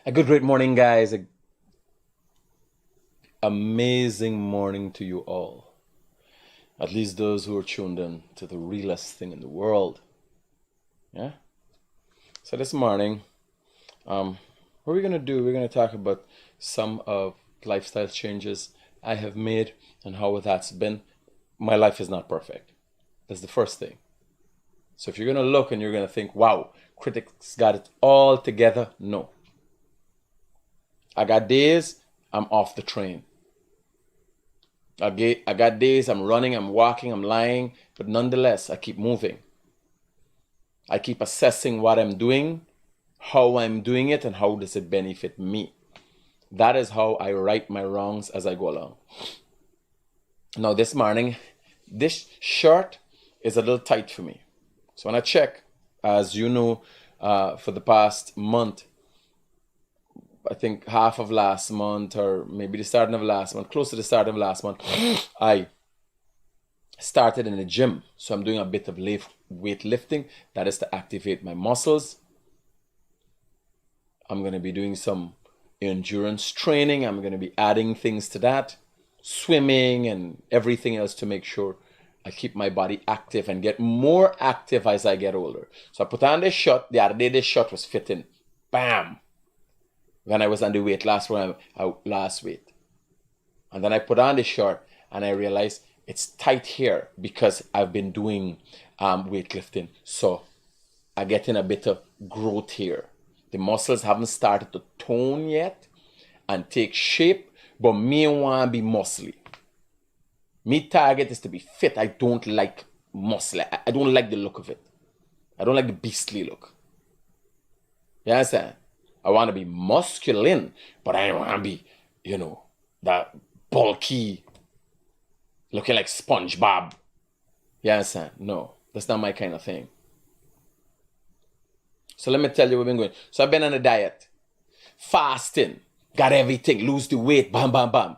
A good great morning, guys. Amazing morning to you all. At least those who are tuned in to the realest thing in the world. Yeah? So this morning, what we're gonna do, we're gonna talk about some of lifestyle changes I have made and how that's been. My life is not perfect. That's the first thing. So if you're gonna look and you're gonna think, wow, Critic's got it all together, no. I got days I'm off the train. I got days I'm running, I'm walking, I'm lying, but nonetheless, I keep moving. I keep assessing what I'm doing, how I'm doing it, and how does it benefit me. That is how I right my wrongs as I go along. Now, this morning, this shirt is a little tight for me. So when I check, as you know, for the past month, I think half of last month or maybe the starting of last month, close to the start of last month, I started in the gym. So I'm doing a bit of weightlifting. That is to activate my muscles. I'm going to be doing some endurance training. I'm going to be adding things to that, swimming and everything else to make sure I keep my body active and get more active as I get older. So I put on this shirt. The other day, this shirt was fitting. Bam! When I was on the weight last weight. And then I put on the shirt and I realized it's tight here because I've been doing weightlifting. So I get in a bit of growth here. The muscles haven't started to tone yet and take shape, but me want to be muscly. Me target is to be fit. I don't like muscle. I don't like the look of it. I don't like the beastly look. You understand? I want to be masculine, but I don't want to be, that bulky, looking like SpongeBob. You understand? No, that's not my kind of thing. So let me tell you what I've been going. So I've been on a diet, fasting, got everything, lose the weight, bam, bam, bam.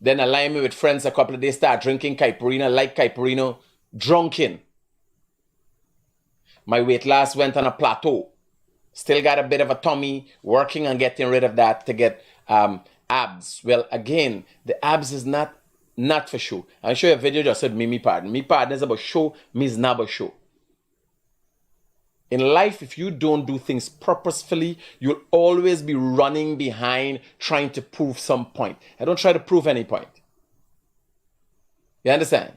Then I line me with friends a couple of days, start drinking caipirinha, like caipirinha, drunken. My weight loss went on a plateau. Still got a bit of a tummy, working on getting rid of that to get abs. Well, again, the abs is not for show. I'll show you a video just said me pardon. Me pardon is about show, me is not about show. In life, if you don't do things purposefully, you'll always be running behind trying to prove some point. I don't try to prove any point. You understand?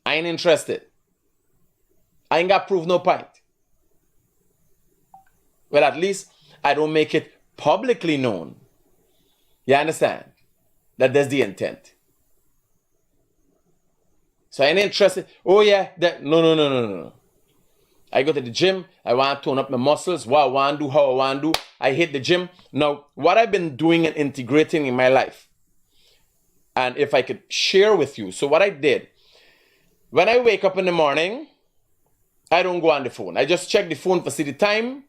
I ain't interested. I ain't got to prove no point. Well, at least I don't make it publicly known. You understand? That there's the intent. So I ain't interested. Oh yeah, no. I go to the gym. I want to tone up my muscles. What I want to do, how I want to do. I hit the gym. Now, what I've been doing and integrating in my life, and if I could share with you. So what I did, when I wake up in the morning, I don't go on the phone. I just check the phone for see the time.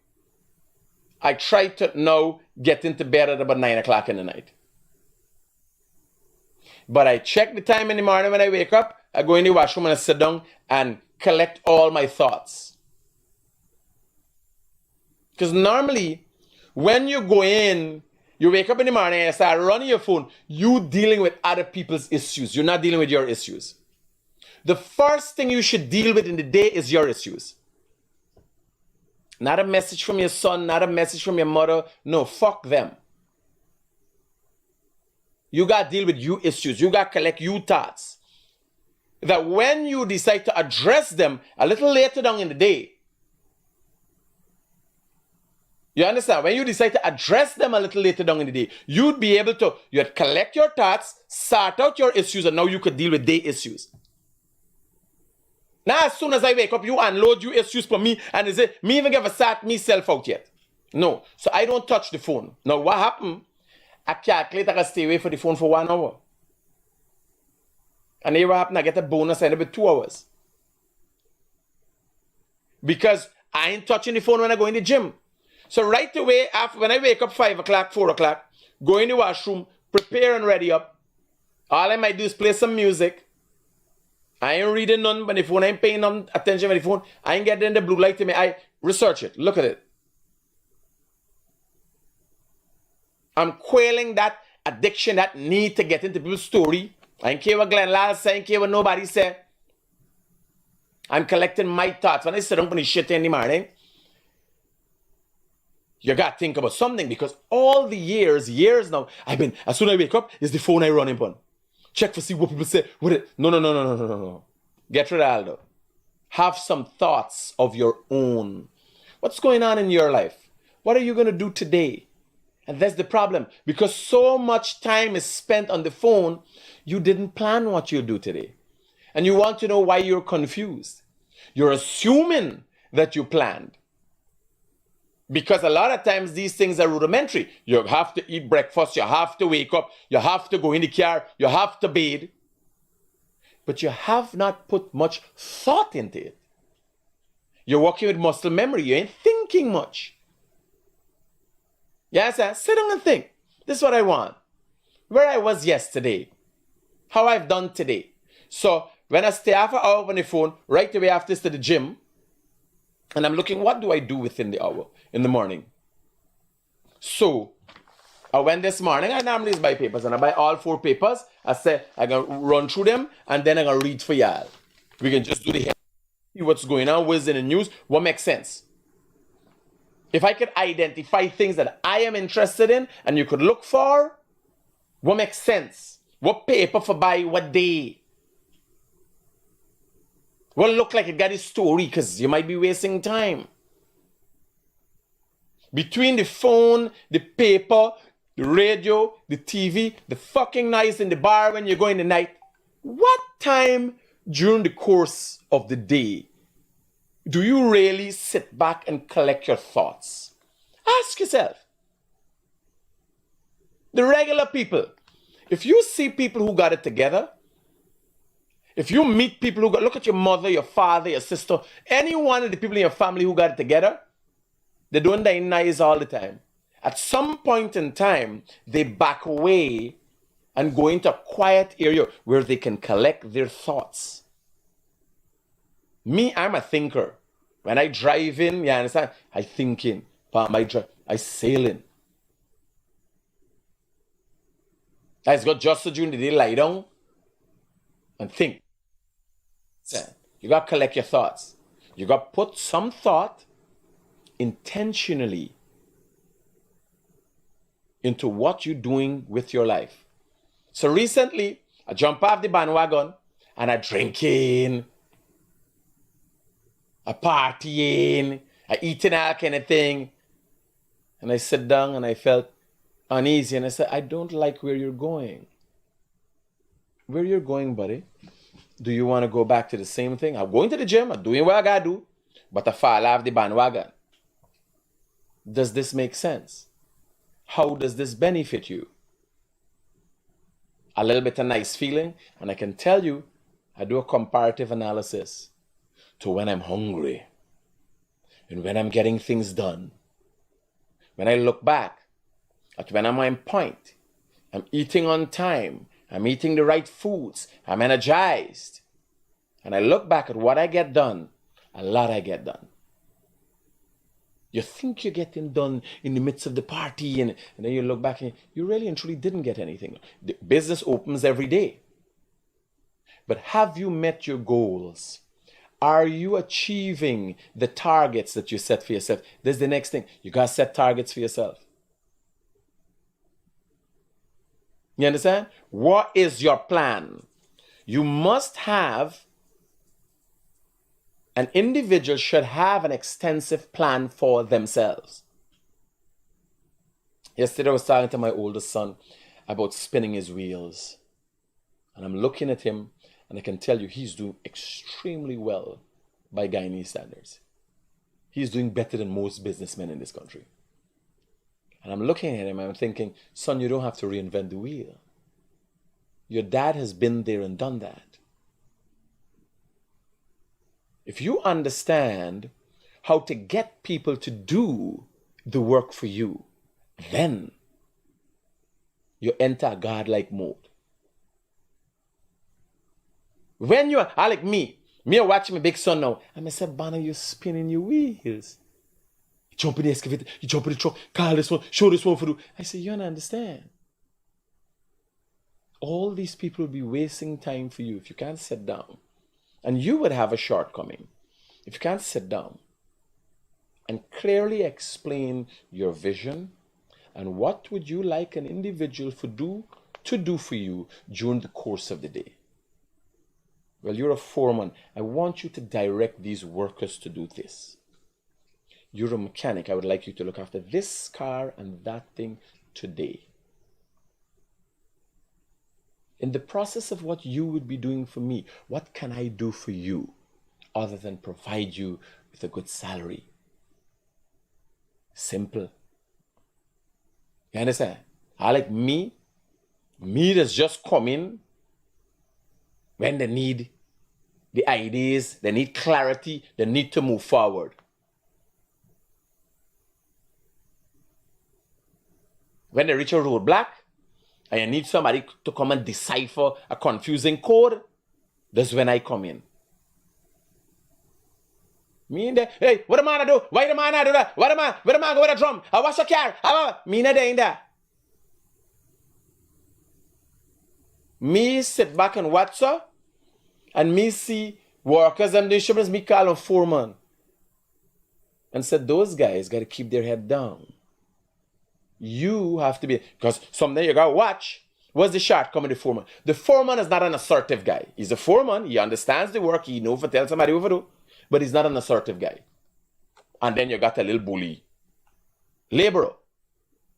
I try to now get into bed at about 9 o'clock in the night. But I check the time in the morning when I wake up. I go in the washroom and I sit down and collect all my thoughts. Because normally, when you go in, you wake up in the morning and start running your phone, you dealing with other people's issues. You're not dealing with your issues. The first thing you should deal with in the day is your issues. Not a message from your son, not a message from your mother. No, fuck them. You got to deal with you issues. You got to collect you thoughts. That when you decide to address them a little later down in the day, you understand? When you decide to address them a little later down in the day, you'd be able to you'd collect your thoughts, sort out your issues, and now you could deal with their issues. Now, as soon as I wake up, you unload your issues for me, and is it me even give a sort myself out yet? No. So I don't touch the phone. Now, what happened? I calculate I can stay away for the phone for 1 hour. And then what happened? I get a bonus and about 2 hours. Because I ain't touching the phone when I go in the gym. So right away, after when I wake up 5 o'clock, 4 o'clock, go in the washroom, prepare and ready up. All I might do is play some music. I ain't reading none but the phone. I ain't paying none attention with the phone. I ain't getting the blue light to me. I research it. Look at it. I'm quelling that addiction, that need to get into people's story. I don't care what Glenn Lal said, I don't care what nobody said. I'm collecting my thoughts. When I sit down on the shit in the morning, you got to think about something, because all the years now, as soon as I wake up, it's the phone I run upon. Check for see what people say. No. Get rid of all that. Have some thoughts of your own. What's going on in your life? What are you going to do today? And that's the problem. Because so much time is spent on the phone, you didn't plan what you'll do today. And you want to know why you're confused. You're assuming that you planned. Because a lot of times these things are rudimentary. You have to eat breakfast, you have to wake up, you have to go in the car, you have to bathe. But you have not put much thought into it. You're working with muscle memory, you ain't thinking much. Yes, sir. Sit down and think. This is what I want. Where I was yesterday. How I've done today. So when I stay half an hour on the phone, right away after this to the gym, and I'm looking, what do I do within the hour in the morning? So I went this morning, I normally buy papers, and I buy all 4 papers. I say, I'm going to run through them, and then I'm going to read for y'all. We can just do the head, see what's going on, what's in the news, what makes sense. If I could identify things that I am interested in, and you could look for, what makes sense? What paper for buy, what day? What look like it got a story, because you might be wasting time. Between the phone, the paper, the radio, the TV, the fucking noise in the bar when you're going the night, what time during the course of the day do you really sit back and collect your thoughts? Ask yourself. The regular people, if you see people who got it together, if you meet people who got, look at your mother, your father, your sister, any one of the people in your family who got it together, they don't die nice all the time. At some point in time, they back away and go into a quiet area where they can collect their thoughts. Me, I'm a thinker. When I drive in, you understand? I thinking. I sailing. I just got just during the day, lie down and think. You got to collect your thoughts. You got to put some thought intentionally into what you're doing with your life. So recently, I jump off the bandwagon and I drinking, I partying, I eating all kind of thing. And I sit down and I felt uneasy and I said, I don't like where you're going. Where you're going, buddy? Do you want to go back to the same thing? I'm going to the gym, I'm doing what I gotta do, but I fall off the bandwagon. Does this make sense? How does this benefit you? A little bit of nice feeling, and I can tell you, I do a comparative analysis to when I'm hungry and when I'm getting things done. When I look back at when I'm on point, I'm eating on time, I'm eating the right foods, I'm energized, and I look back at what I get done, a lot I get done. You think you're getting done in the midst of the party, and then you look back and you really and truly didn't get anything. The business opens every day. But have you met your goals? Are you achieving the targets that you set for yourself? This is the next thing. You got to set targets for yourself. You understand? What is your plan? You must have, an individual should have an extensive plan for themselves. Yesterday I was talking to my oldest son about spinning his wheels. And I'm looking at him and I can tell you he's doing extremely well by Guyanese standards. He's doing better than most businessmen in this country. And I'm looking at him and I'm thinking, son, you don't have to reinvent the wheel. Your dad has been there and done that. If you understand how to get people to do the work for you, then you enter a godlike mode. When you're like me watching my big son now, and I said, Banner, you're spinning your wheels. Jump in the excavator, you jump in the truck, call this one, show this one for you. I say, you don't understand. All these people will be wasting time for you if you can't sit down. And you would have a shortcoming if you can't sit down and clearly explain your vision and what would you like an individual to do for you during the course of the day. Well, you're a foreman. I want you to direct these workers to do this. You're a mechanic. I would like you to look after this car and that thing today. In the process of what you would be doing for me, what can I do for you other than provide you with a good salary? Simple. You understand? I like me that's just come in when they need the ideas, they need clarity, they need to move forward. When they reach a roadblock and you need somebody to come and decipher a confusing code, that's when I come in. Me in there, hey, what am I gonna do? Why am I not do that? Where am I going with a drum? I wash a car. Me in there in there. Me sit back and watch her, and me see workers and the shipments, me call them foreman. And said, those guys got to keep their head down. You have to be, because someday you got to watch. What's the shortcoming of the foreman? The foreman is not an assertive guy. He's a foreman. He understands the work. He knows to tell somebody what to do. But he's not an assertive guy. And then you got a little bully. Laborer.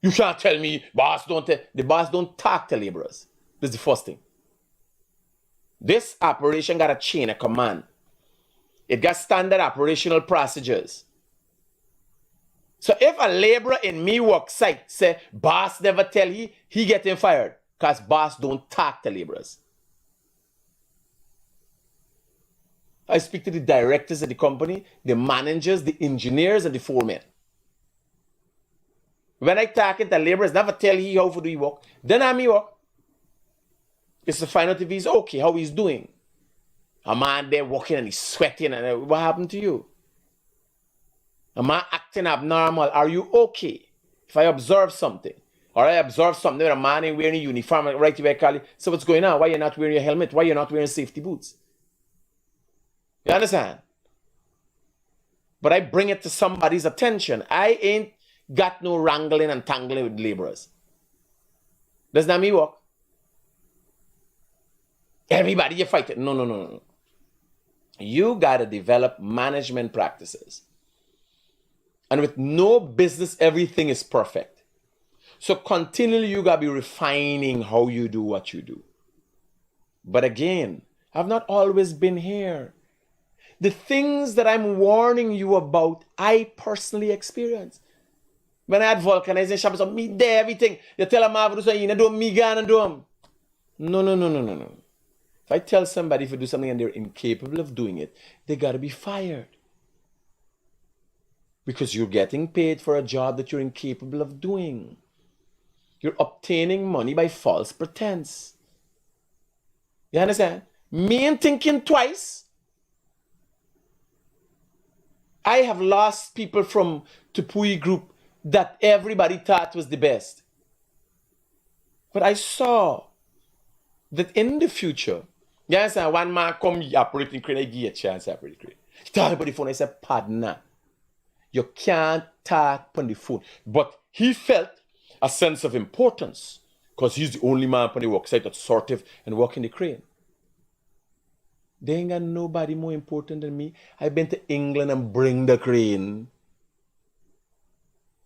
You can't tell me, the boss don't talk to laborers. This is the first thing. This operation got a chain of command. It got standard operational procedures. So if a laborer in me work site say, boss never tell he getting fired. Because boss don't talk to laborers. I speak to the directors of the company, the managers, the engineers, and the foremen. When I talk to laborers, never tell he how to do he work. Then I me work. It's to find out if he's okay, how he's doing. A man there working and he's sweating, and what happened to you? A man acting abnormal, are you okay? If I observe something, or I observe something where a man ain't wearing a uniform, right away I call you, so what's going on? Why you not wearing your helmet? Why you not wearing safety boots? You understand? But I bring it to somebody's attention. I ain't got no wrangling and tangling with laborers. Does that me work? Everybody you fight it. No. You got to develop management practices. And with no business, everything is perfect. So continually, you got to be refining how you do what you do. But again, I've not always been here. The things that I'm warning you about, I personally experienced. When I had vulcanizing shops, me there, everything. You tell them, I do something, you do me gonna do them. No. If I tell somebody to do something and they're incapable of doing it, they got to be fired. Because you're getting paid for a job that you're incapable of doing. You're obtaining money by false pretense. You understand? Me ain't thinking twice. I have lost people from Tupui group that everybody thought was the best. But I saw that in the future, you understand, one man come operating crane, I give you a chance to operate crane. He talk about the phone, I said, partner, you can't talk on the phone. But he felt a sense of importance because he's the only man on the work site that's assertive and working the crane. They ain't got nobody more important than me. I've been to England and bring the crane.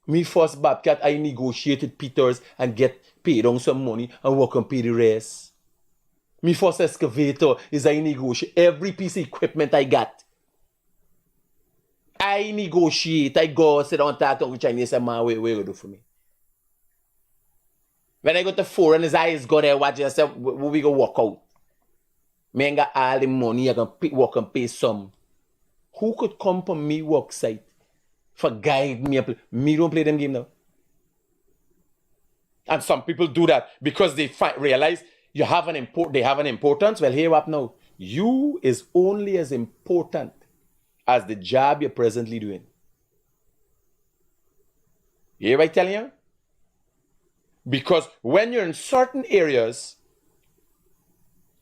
Me first Bobcat, I negotiated Peters and get paid on some money and work and pay the rest. Me first excavator is I negotiate every piece of equipment I got. I negotiate, I go sit down and talk to the Chinese and man, what you do for me? When I go to foreign, his eyes go there watching and say, what we go work out? Me ain't got all the money, I can work and pay some. Who could come from me work site for guide me? Me don't play them game now. And some people do that because they realize they have an importance. Well, here what now? You is only as important as the job you're presently doing. You hear what I'm telling you? Because when you're in certain areas,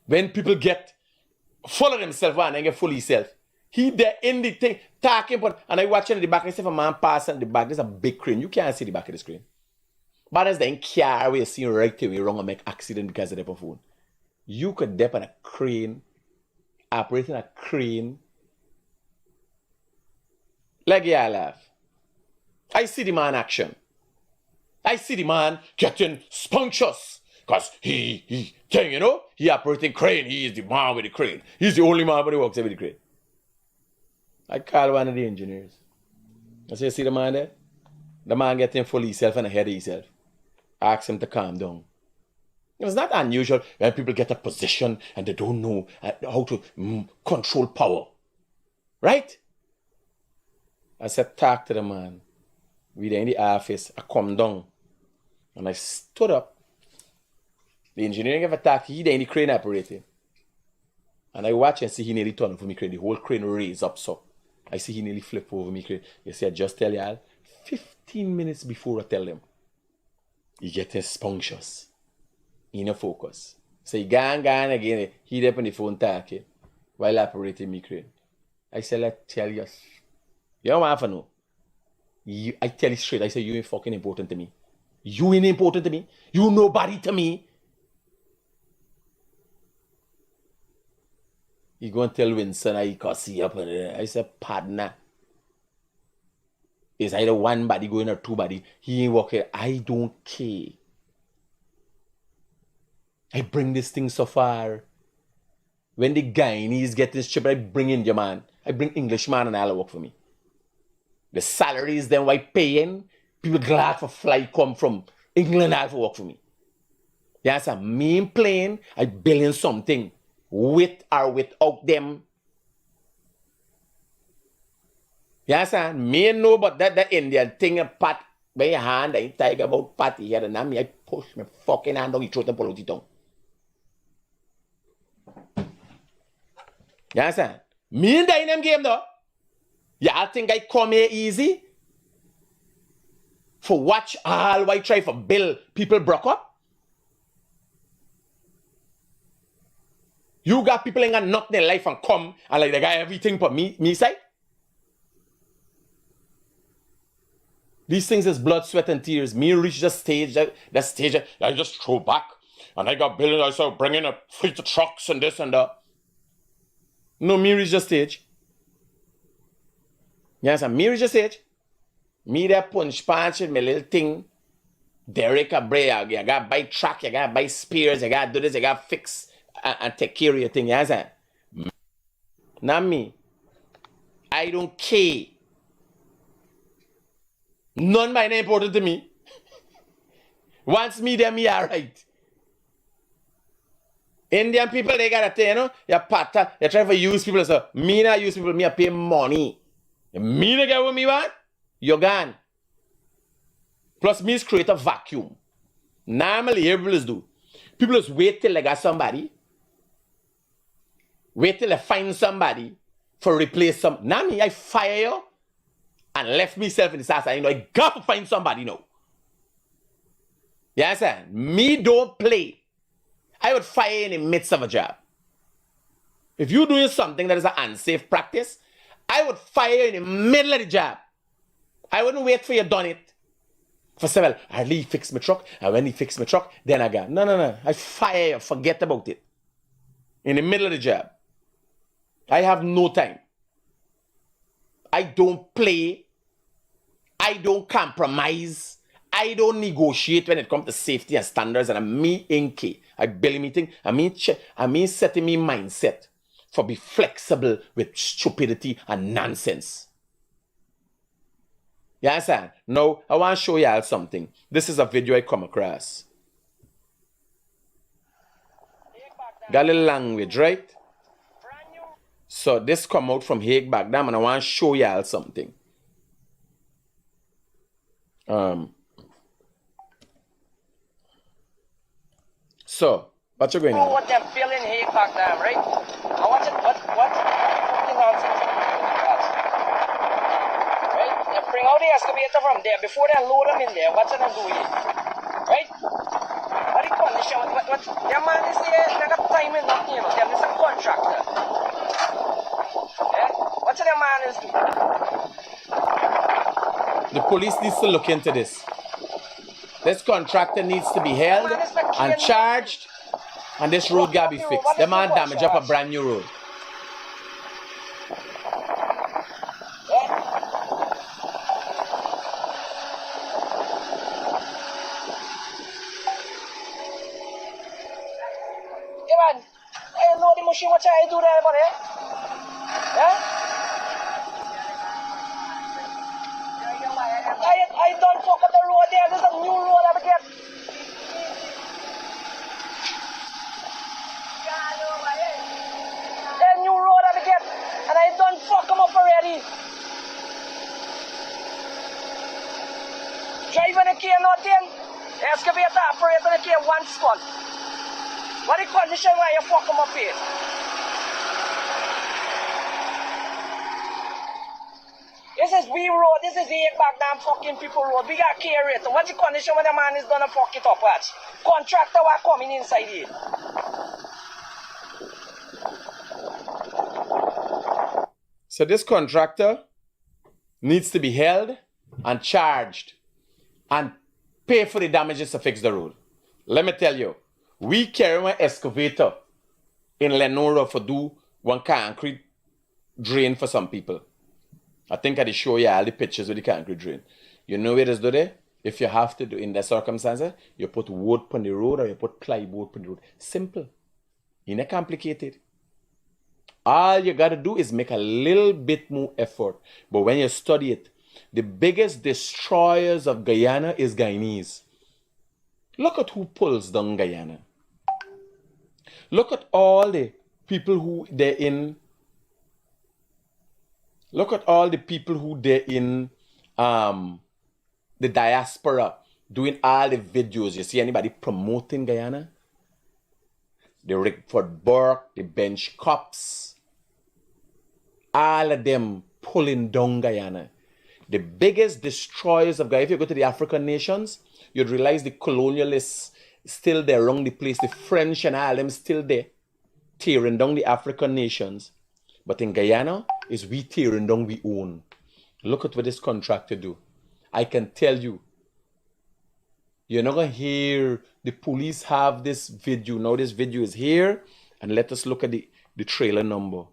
when people get full of themselves and they get full of himself, he there in the thing, talking, but and I watching in the back, I see if a man passing in the back, there's a big crane. You can't see the back of the screen. But as they care where you see right away wrong and make accident because of the phone. You could dip on a crane, operating a crane. Like yeah, laugh. I see the man action. I see the man getting spuncious. Because he operating crane. He is the man with the crane. He's the only man who works with the crane. I call one of the engineers. I say, see the man there? The man getting full of himself and ahead of himself. Ask him to calm down. It's not unusual when people get a position and they don't know how to control power. Right? I said, talk to the man. We there in the office. I come down. And I stood up. The engineering have attacked. He there in the crane operating. And I watch and see he nearly turn over me crane. The whole crane raised up so. I see he nearly flip over me crane. You see, I just tell y'all, 15 minutes before I tell them, he getting spuncious. He no focus. So he gone again. He there on the phone talking while operating me crane. I said, let's tell you. You don't want to know. I tell you straight. I say, you ain't fucking important to me. You ain't important to me. You nobody to me. He go and tell Winston I can see up and I said, partner. It's either one body going or two body. He ain't working. I don't care. I bring this thing so far. When the Guyanese get this chip, I bring India man. I bring English man and all work for me. The salaries then why paying. People glad for flight come from England all for work for me. Yes, I'm mean plane. I billion something. With or without them. Yes, sir. Me know but that Indian thing a pat by your hand, I take about pat here and now me I push my fucking hand down, you throw the pull out it down. Yes, sir. Me in them game though. Y'all think I come here easy? For watch all why try for bill people broke up? You got people ain't got nothing in life and come and like they got everything for me side. These things is blood, sweat, and tears. Me reach the stage, I just throw back. And I got billions, I start bringing a fleet of trucks and this and that. No, me reach the stage. Yes, and me reach the stage. Me there punch with my little thing. Derek a bray, you gotta buy track, you gotta buy spears, you gotta do this, you gotta fix and take care of your thing. Yes, sir. Not me. I don't care. None by name important to me. Once me there, me alright. Indian people, they got a thing, you know? You try to use people, so me not use people, me I pay money. Me not get what me want, you're gone. Plus, me is create a vacuum. Normally, people do. People just wait till they got somebody. Wait till I find somebody for replace some. Now me, I fire you and left myself in the ass. I got to find somebody now. You understand? Me don't play. I would fire in the midst of a job. If you're doing something that is an unsafe practice, I would fire you in the middle of the job. I wouldn't wait for you done it. For several, I'll fix my truck, and when he fix my truck, then I got. No. I fire you, forget about it. In the middle of the job. I have no time. I don't play. I don't compromise. I don't negotiate when it comes to safety and standards. And I'm me inky. I barely meeting. I mean setting me mindset for be flexible with stupidity and nonsense. You understand? Now, I want to show y'all something. This is a video I come across. Got a little language, right? So this come out from Hague back down, and I want to show y'all something. So, what you going on? What they're feeling Hague back down, right? I want it. What fucking nonsense are you doing, guys? Right? They're bring out the excavator from there before they load them in there. What's gonna do it? Right? What the condition? What? Their man is there. They got time in nothing, you know. Them is a contractor. Yeah? What's their man is doing? The police needs to look into this. This contractor needs to be held and charged, and this road gotta be fixed. The man damaged up a brand new road. Machine, what I do there, buddy? Yeah? I don't fuck up the road there. There's a new road I get. There's a new road I get. And I don't fuck them up already. Driving the car nothing. Excavator operator the car one spot. What the condition why you fuck them up here? This is we road, this is the back damn fucking people road. We got care it. What's the condition when the man is gonna fuck it up at? Contractor were coming inside here. So this contractor needs to be held and charged and pay for the damages to fix the road. Let me tell you, we carry one excavator in Lenora for do one concrete drain for some people. I think I did show you all the pictures of the concrete drain. You know where it is today? If you have to do in that circumstances, you put wood on the road or you put plywood on the road. Simple. It's not complicated. All you got to do is make a little bit more effort. But when you study it, the biggest destroyers of Guyana is Guyanese. Look at who pulls down Guyana. Look at all the people who they're in. Look at all the people who they're in the diaspora doing all the videos. You see anybody promoting Guyana? The Rickford Burke, the bench cops, all of them pulling down Guyana. The biggest destroyers of Guyana, if you go to the African nations, you'd realize the colonialists still there around the place. The French and all them still there, tearing down the African nations. But in Guyana, is we tearing down we own. Look at what this contractor do. I can tell you, you're not going to hear the police have this video. Now this video is here, and let us look at the trailer number.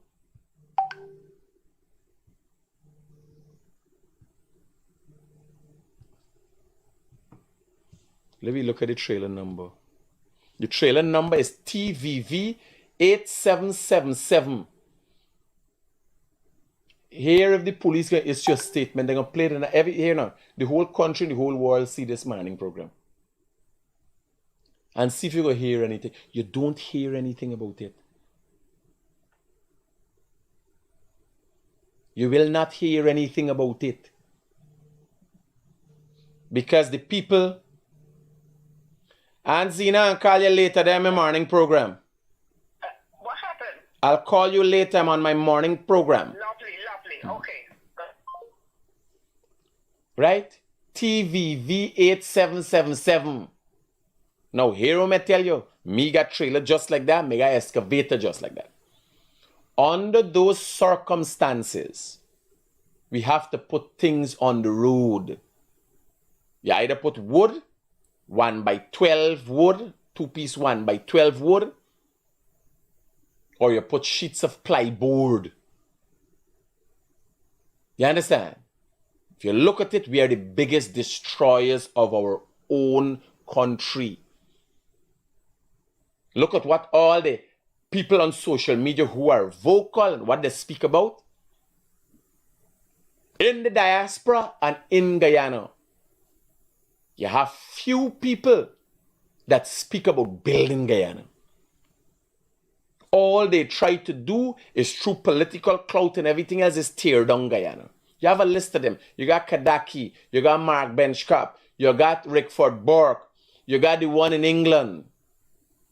Let me look at the trailer number. The trailer number is TVV 8777. Here, if the police can issue a statement, they're going to play it in every, here now, the whole country, the whole world see this morning program. And see if you're going to hear anything. You don't hear anything about it. You will not hear anything about it. Because the people, and Zina, I'll call you later, they're my morning program. What happened? I'll call you later, I'm on my morning program. Lovely. Okay. Right? TVV 8777. Now, here I tell you, me got trailer just like that, me got excavator just like that. Under those circumstances, we have to put things on the road. You either put wood, 1x12 wood, 2-piece 1x12 wood, or you put sheets of plyboard. You understand? If you look at it, we are the biggest destroyers of our own country. Look at what all the people on social media who are vocal and what they speak about in the diaspora and in Guyana. You have few people that speak about building Guyana. All they try to do is through political clout and everything else is tear down Guyana. You have a list of them. You got Kadaki, you got Mark Benchcop, you got Rickford Burke, you got the one in England,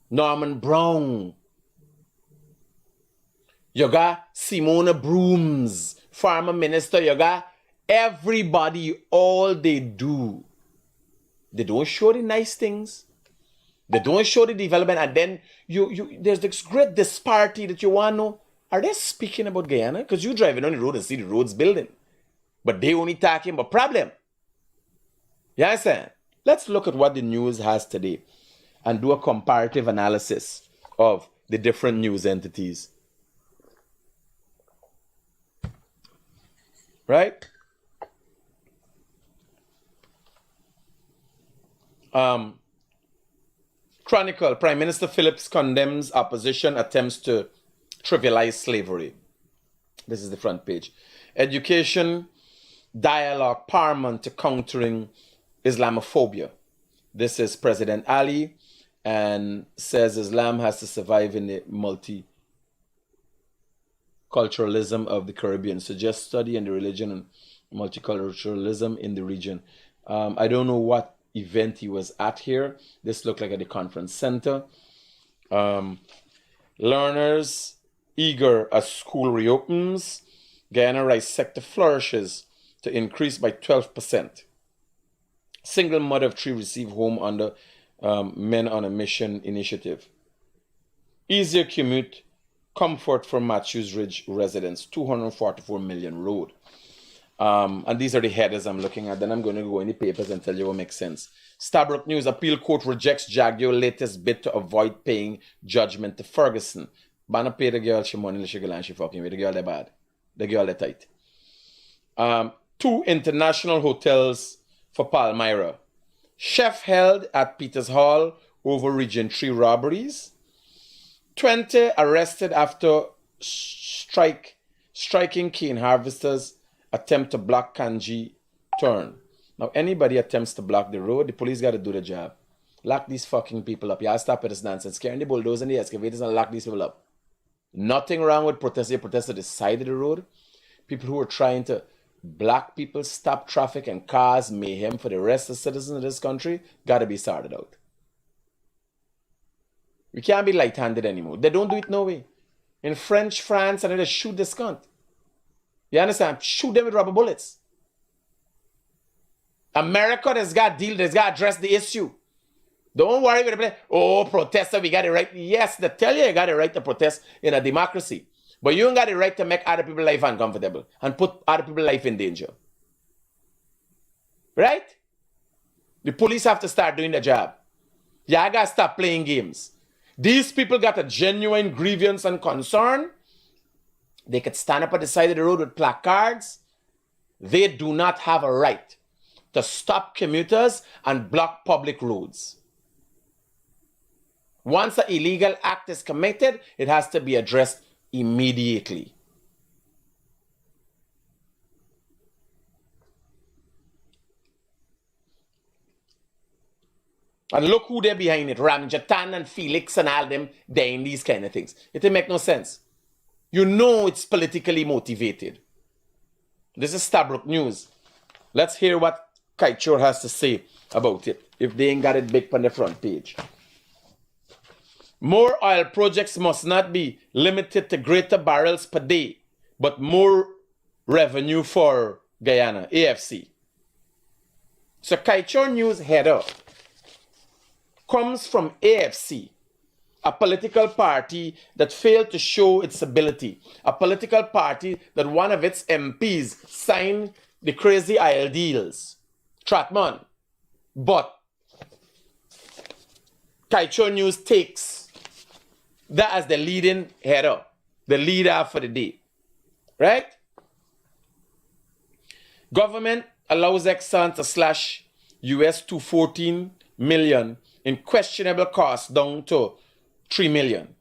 Norman Brown. You got Simona Brooms, former minister. You got Everybody, all they do, they don't show the nice things. They don't show the development, and then there's this great disparity that you want to know. Are they speaking about Guyana? Because you driving on the road and see the roads building. But they only talking about problem. You understand? Let's look at what the news has today and do a comparative analysis of the different news entities. Right? Chronicle, Prime Minister Phillips condemns opposition attempts to trivialize slavery. This is the front page. Education, dialogue, paramount to countering Islamophobia. This is President Ali, and says Islam has to survive in the multiculturalism of the Caribbean. Suggests study in the religion and multiculturalism in the region. I don't know what event he was at here. This looked like at the conference center. Learners eager as school reopens. Guyana rice sector flourishes to increase by 12%. Single mother of 3 receive home under Men on a Mission initiative. Easier commute, comfort for Matthews Ridge residents. 244 million road. And these are the headers I'm looking at. Then I'm going to go in the papers and tell you what makes sense. Stabroek News, appeal court rejects Jaguar latest bid to avoid paying judgment to Ferguson. Banna pay the girl she money, she go and she fucking with. The girl they bad. The girl they tight. 2 international hotels for Palmyra. Chef held at Peters Hall over Region 3 robberies. 20 arrested after striking cane harvesters attempt to block Kanji turn. Now, anybody attempts to block the road, the police got to do the job. Lock these fucking people up. Y'all stop with this nonsense. Carrying the bulldozers and the excavators and lock these people up. Nothing wrong with protesting. Protest at the side of the road. People who are trying to block people, stop traffic, and cause mayhem for the rest of the citizens of this country got to be sorted out. We can't be light-handed anymore. They don't do it no way. In France, and they just shoot this cunt. You understand? Shoot them with rubber bullets. America has got to deal, has got to address the issue. Don't worry with the oh, protester, we got the right. Yes, they tell you got the right to protest in a democracy. But you ain't got the right to make other people's life uncomfortable and put other people's life in danger. Right? The police have to start doing the job. Y'all got to stop playing games. These people got a genuine grievance and concern. They could stand up at the side of the road with placards. They do not have a right to stop commuters and block public roads. Once an illegal act is committed, it has to be addressed immediately. And look who they're behind it. Ramjatan and Felix and all them, they're in these kind of things. It didn't make no sense. You know it's politically motivated. This is Stabroek News. Let's hear what Kaichor has to say about it, if they ain't got it big on the front page. More oil projects must not be limited to greater barrels per day, but more revenue for Guyana, AFC. So Kaichor News header comes from AFC, a political party that failed to show its ability, a political party that one of its MPs signed the crazy IL deals, Tratman. But Kaichor News takes that as the leading header, the leader for the day, right? Government allows Exxon to slash US $214 million in questionable costs down to $3 million.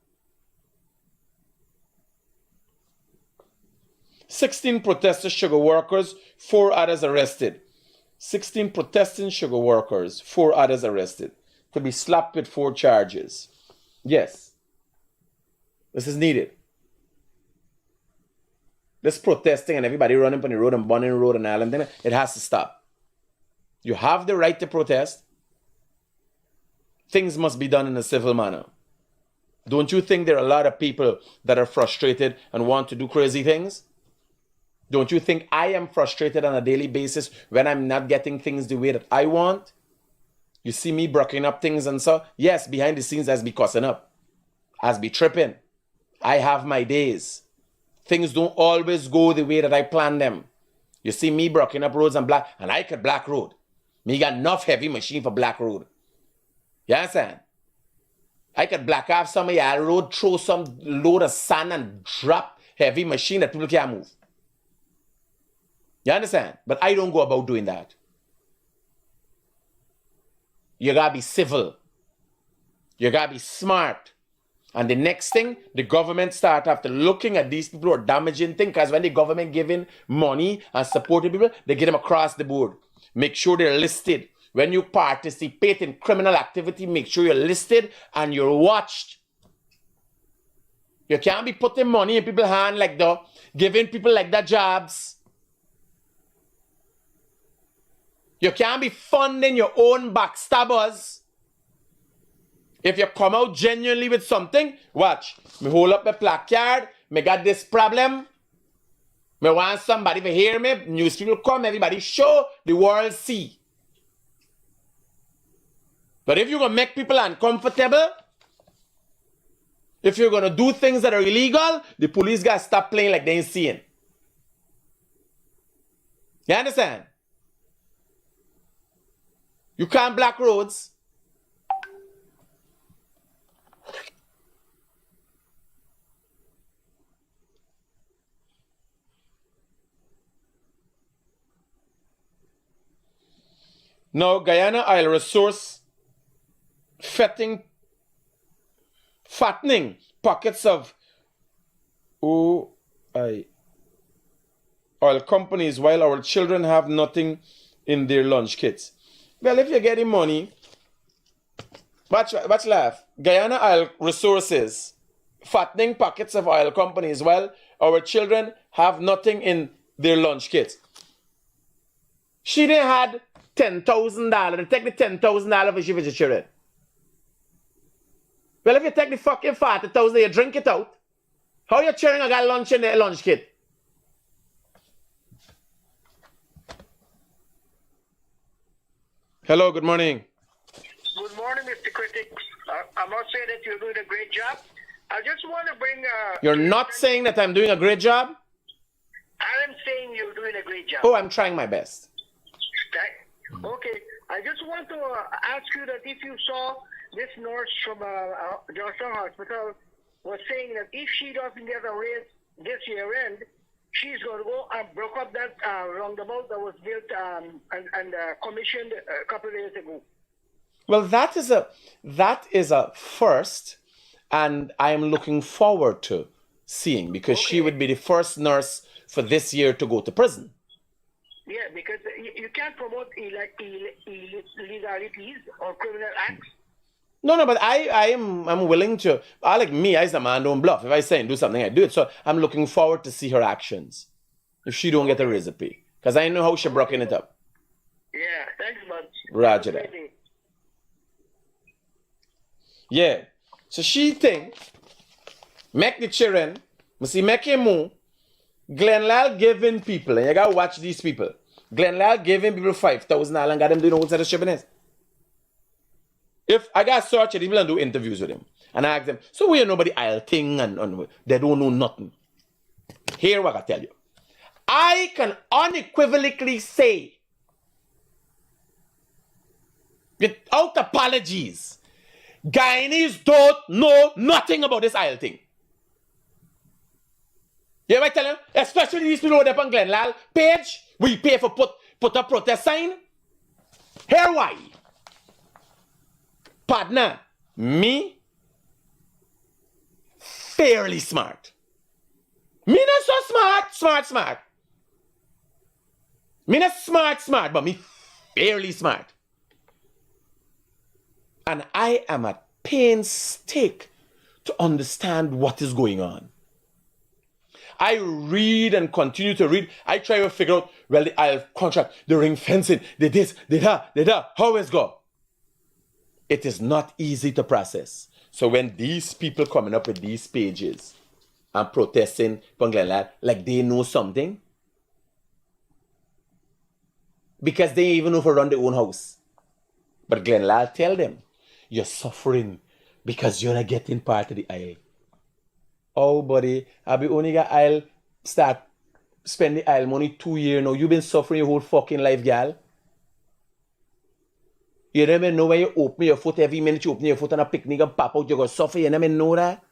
16 protesting sugar workers, 4 others arrested. 16 protesting sugar workers, 4 others arrested. To be slapped with 4 charges. Yes. This is needed. This protesting and everybody running on the road and burning the road and all them, it has to stop. You have the right to protest. Things must be done in a civil manner. Don't you think there are a lot of people that are frustrated and want to do crazy things? Don't you think I am frustrated on a daily basis when I'm not getting things the way that I want? You see me breaking up things and so, yes, behind the scenes, as be cussing up, as be tripping. I have my days. Things don't always go the way that I plan them. You see me breaking up roads and I could black road. Me got enough heavy machine for black road. You understand? I could black off some of your road, throw some load of sand and drop heavy machine that people can't move. You understand? But I don't go about doing that. You gotta be civil. You gotta be smart. And the next thing, the government start after looking at these people who are damaging things, because when the government giving money and supporting people, they get them across the board. Make sure they're listed. When you participate in criminal activity, make sure you're listed and you're watched. You can't be putting money in people's hands like that, giving people like that jobs. You can't be funding your own backstabbers. If you come out genuinely with something, watch. Me hold up my placard. Me got this problem. Me want somebody to hear me. News people come, everybody show, the world see. But if you're going to make people uncomfortable, if you're going to do things that are illegal, the police got to stop playing like they ain't seeing. You understand? You can't block roads. Now, Guyana oil resource fattening pockets of oil companies while our children have nothing in their lunch kits. Well, if you're getting money, watch laugh. Guyana oil resources fattening pockets of oil companies while our children have nothing in their lunch kits. She didn't had $10,000. Take the $10,000 for she for your children. Well, if you take the fucking 40,000, you drink it out. How your children got lunch in their lunch kit? Hello, good morning. Good morning, Mr. Critic. I must say that you're doing a great job. I just want to bring... You're not saying that I'm doing a great job? I am saying you're doing a great job. Oh, I'm trying my best. Okay. I just want to ask you that if you saw this nurse from Johnson Hospital was saying that if she doesn't get a raise this year end, she's going to go and broke up that roundabout that was built and commissioned a couple of days ago. Well, that is a first, and I am looking forward to seeing, because she would be the first nurse for this year to go to prison. Yeah, because you can't promote illegalities or criminal acts. No, but I'm willing to. I like me, as a man, don't bluff. If I say do something, I do it. So I'm looking forward to see her actions if she don't get a raise pay, because I know how she broken it up. Yeah, thanks much. Roger that. Yeah. So she think make the children, make him move. Glenlal giving people, and you gotta watch these people. Glenlal giving people $5,000 and got them doing what's the shipping is. If I got search people and do interviews with him, and I ask them, so we know about the aisle thing, and they don't know nothing. Here what I tell you. I can unequivocally say, without apologies, Guyanese don't know nothing about this aisle thing. You know what I tell you? Especially these people over there on Glenlal page, we pay for put a protest sign. Here why? Partner, me fairly smart. Me not so smart. Me not smart, but me fairly smart. And I am at painstaking to understand what is going on. I read and continue to read. I try to figure out, well, the aisle contract, the ring fencing, the this, the that, how it's go. It is not easy to process. So when these people coming up with these pages and protesting from Glenlal, like they know something, because they even know if to run their own house. But Glenn Lal tell them, you're suffering because you're not getting part of the aisle. Oh, buddy, I be only got aisle start spend the aisle money 2 years now. You've been suffering your whole fucking life, gal. You never know when you open your foot every minute you open your foot on a picnic and pop out, you're gonna suffer. You never know that.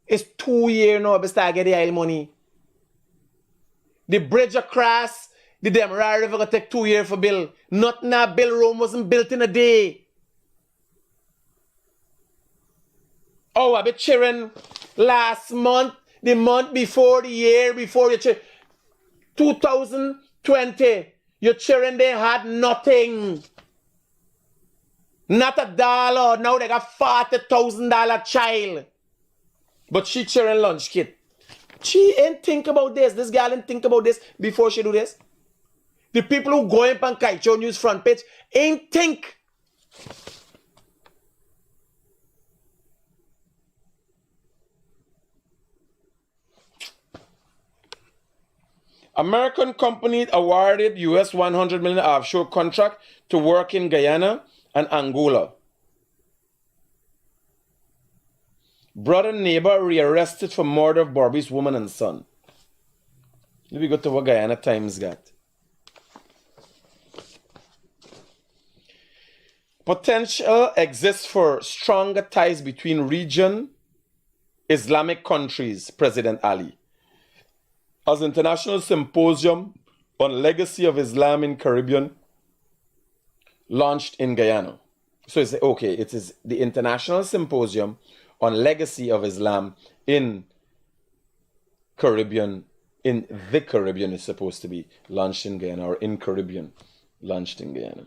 It's 2 years now, I start getting the aisle money. The bridge across the Demerara River gonna take 2 years for build. Nothing that Bill Rome wasn't built in a day. Oh, I be cheering last month, the month before, the year before, you cheer 2020. Your children, they had nothing. Not $1. Now they got $40,000 child. But she cheering lunch kit. She ain't think about this. This girl ain't think about this before she do this. The people who go in on Kaicho News front page ain't think. American company awarded US $100 million offshore contract to work in Guyana and Angola. Brother neighbor rearrested for murder of Barby's woman and son. Let me go to what Guyana Times got. Potential exists for stronger ties between region Islamic countries, President Ali. As International Symposium on Legacy of Islam in Caribbean launched in Guyana. So it's okay, it is the International Symposium on Legacy of Islam in Caribbean, in the Caribbean is supposed to be launched in Guyana, or in Caribbean, launched in Guyana.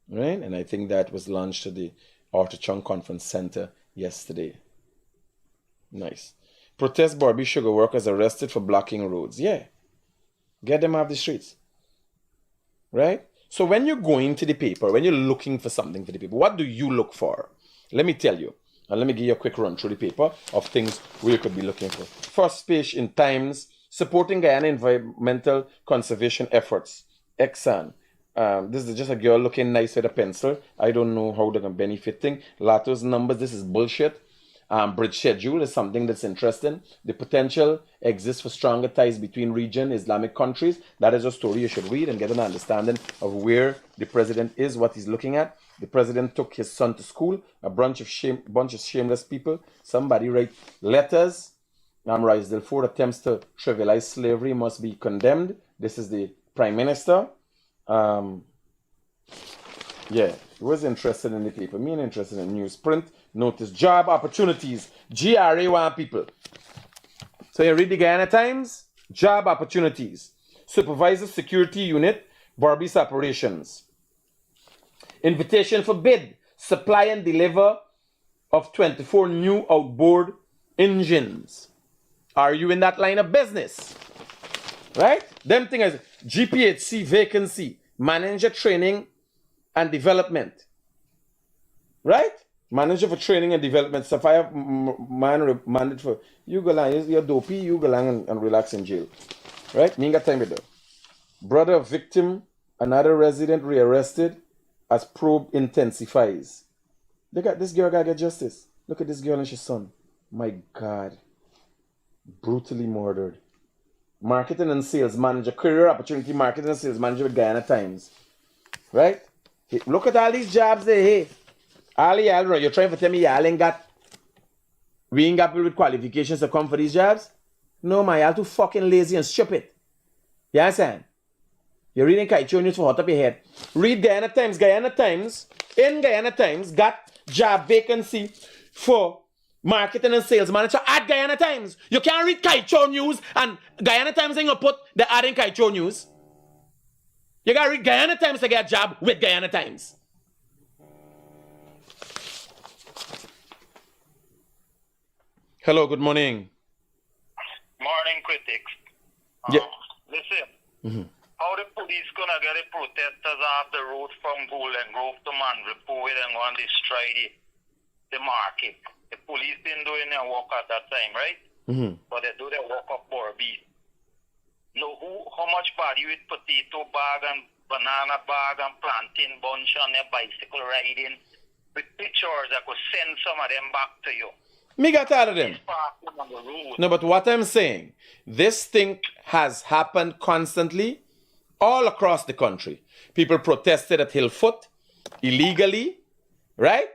Right? And I think that was launched at the Arthur Chung Conference Center yesterday. Nice. Protest Barbie sugar workers arrested for blocking roads. Yeah. Get them off the streets. Right? So when you're going to the paper, when you're looking for something for the paper, what do you look for? Let me tell you. And let me give you a quick run through the paper of things we you could be looking for. First page in Times, supporting Guyana environmental conservation efforts. Exxon. This is just a girl looking nice with a pencil. I don't know how they're going to benefit thing. Lato's numbers, this is bullshit. Bridge schedule is something that's interesting. The potential exists for stronger ties between region Islamic countries. That is a story you should read and get an understanding of where the president is, what he's looking at. The president took his son to school. A bunch of shameless people. Somebody write letters. Raisdale Ford attempts to trivialize slavery must be condemned. This is the prime minister. Yeah, he was interested in the paper. Me interested in newsprint. Notice job opportunities. GRA want people. So you read the Guyana Times. Job opportunities. Supervisor security unit. Barbies operations. Invitation for bid. Supply and deliver of 24 new outboard engines. Are you in that line of business? Right? Them thing is GPHC vacancy. Manager training and development. Right? Manager for training and development. So if I have mandate for you go along, you're dopey, you go along and relax in jail. Right? Me ain't got time with that. Brother of victim, another resident rearrested as probe intensifies. They got this girl gotta get justice. Look at this girl and her son. My God. Brutally murdered. Marketing and sales manager, career opportunity marketing and sales manager with Guyana Times. Right? Hey, look at all these jobs there. Hey. All y'all, you're trying to tell me y'all ain't got, we ain't got people with qualifications to come for these jobs? No, man, y'all too fucking lazy and stupid. You understand? You're reading Kaicho News for hot up your head. Read Guyana Times. Guyana Times, in Guyana Times, got job vacancy for marketing and sales manager at Guyana Times. You can't read Kaicho News and Guyana Times ain't gonna put the ad in Kaicho News. You gotta read Guyana Times to get a job with Guyana Times. Hello, good morning. Morning, critics. Yeah. Listen, how the police gonna get the protesters off the road from Golden Grove to Mandrapo where they gonna destroy the market? The police didn't do any work at that time, right? But they do their work up for a beat. know how much value with potato bag and banana bag and plantain bunch on their bicycle riding with pictures. I could send some of them back to you. Me got tired of them. Parking on the road. No, but what I'm saying, this thing has happened constantly all across the country. People protested at Hillfoot illegally, right?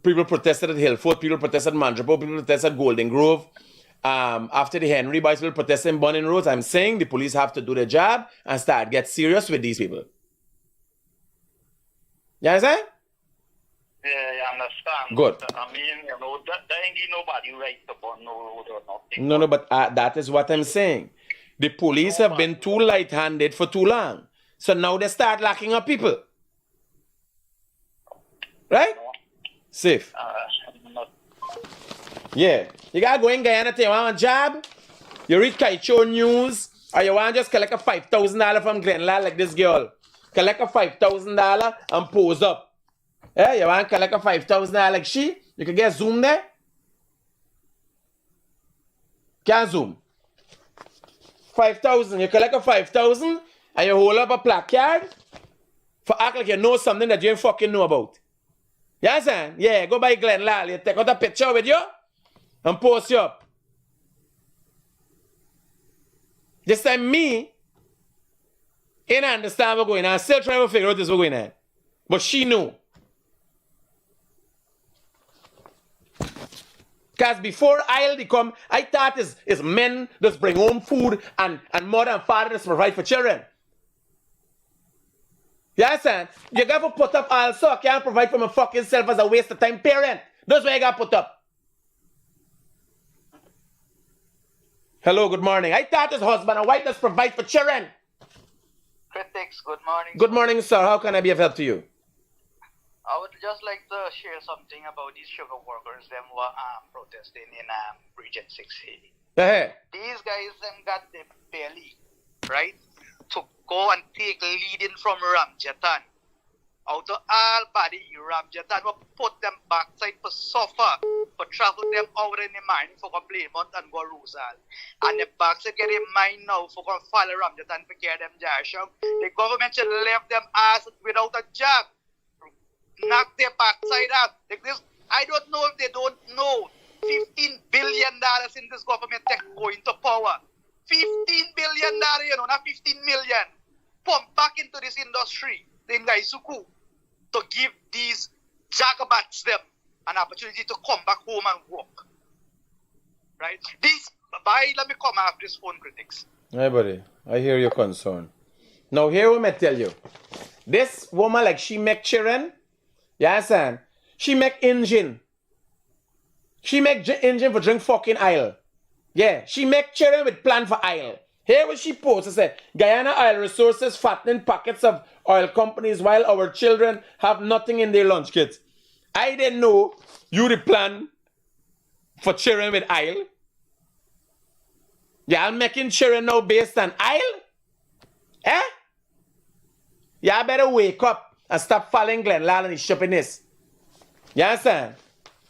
People protested at Hillfoot, people protested at Mandrapo, people protested at Golden Grove. After the Henry boys will protest in Bunning Roads, I'm saying the police have to do their job and get serious with these people. You understand? Yeah, I understand. Good. But, I mean, you know, there ain't nobody right to burn no road or nothing. No, but that is what I'm saying. The police have been too light-handed for too long. So now they start locking up people. Right? Safe. Not, Yeah. You gotta go in Guyana to you want a job, you read Kaicho News, or you want to just collect a $5,000 from Glenlaw like this girl. Collect a $5,000 and pose up. Yeah, you want to collect a $5,000 like she? You can get Zoom there. Can't Zoom. 5,000. You collect a 5,000 and you hold up a placard for act like you know something that you ain't fucking know about. You understand? Yeah, go by Glenlaw. You take out a picture with you and post you up. This time me ain't understand what's going on. I'm still trying to figure out this what's going on. But she knew. Because before I'll come, I thought it's men that bring home food and mother and father that provide for children. You understand? You got to put up also. I can't provide for my fucking self as a waste of time parent. That's why I got to put up. Hello, good morning. I thought it's husband and wife that provide for children. Critics, good morning. Good morning, sir. How can I be of help to you? I would just like to share something about these sugar workers them were protesting in Region 6A. Hey. These guys them got the belly, right, to go and take leading from Ramjatan. Out of all body, Ramjatan will put them backside for suffer, for travel them over in the mine for go Blaymont and go Rosal. And the backside get in mine now for go follow Ramjatan for get them Jarsham. The government should leave them ass without a job. Knock their backside out. Like this, I don't know if they don't know. $15 billion in this government tech go into power. $15 billion, you know, not 15 million. Pump back into this industry, the Ngaisuku, to give these jagabats them an opportunity to come back home and work. Right? Let me come after this phone, Critics. Hey, buddy. I hear your concern. Now, here we may tell you. This woman, like, she make children. You understand? She make engine. She make engine for drink fucking oil. Yeah, she make children with plan for oil. Here what she posts, it said, Guyana Oil Resources fattening pockets of oil companies while our children have nothing in their lunch kits. I didn't know you the plan for children with oil. Y'all making children now based on oil? Eh? Y'all better wake up and stop following Glenlaw and his shippiness. You understand?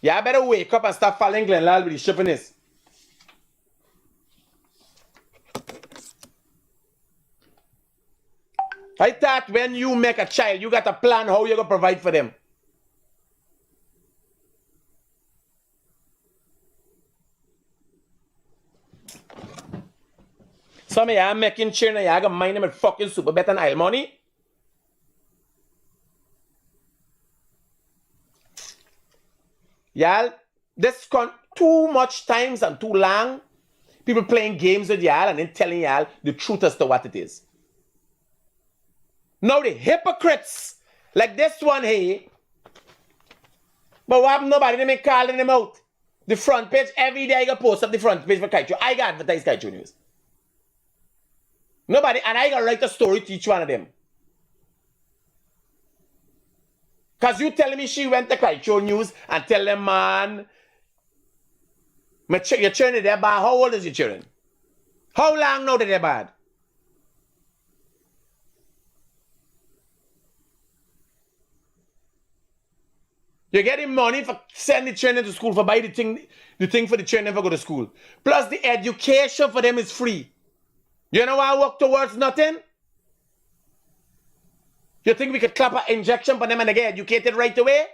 Y'all better wake up and stop following Glenlaw with his shippiness. I thought when you make a child, you got a plan how you're going to provide for them. Some of y'all making children, y'all going to mind them with fucking super bet and oil money. Y'all, this too much times and too long. People playing games with y'all and then telling y'all the truth as to what it is. Now the hypocrites, like this one here, but what nobody they make calling them out. The front page, every day I got post up the front page for Kaicho. I got advertise Kaicho News. Nobody, and I got write a story to each one of them. Because you telling me she went to Kaicho News and tell them, man, your children they're bad. How old is your children? How long now that they're bad? You're getting money for sending the children to school, for buy the thing for the children for go to school. Plus the education for them is free. You know why I work towards nothing? You think we could clap an injection for them and they get educated right away?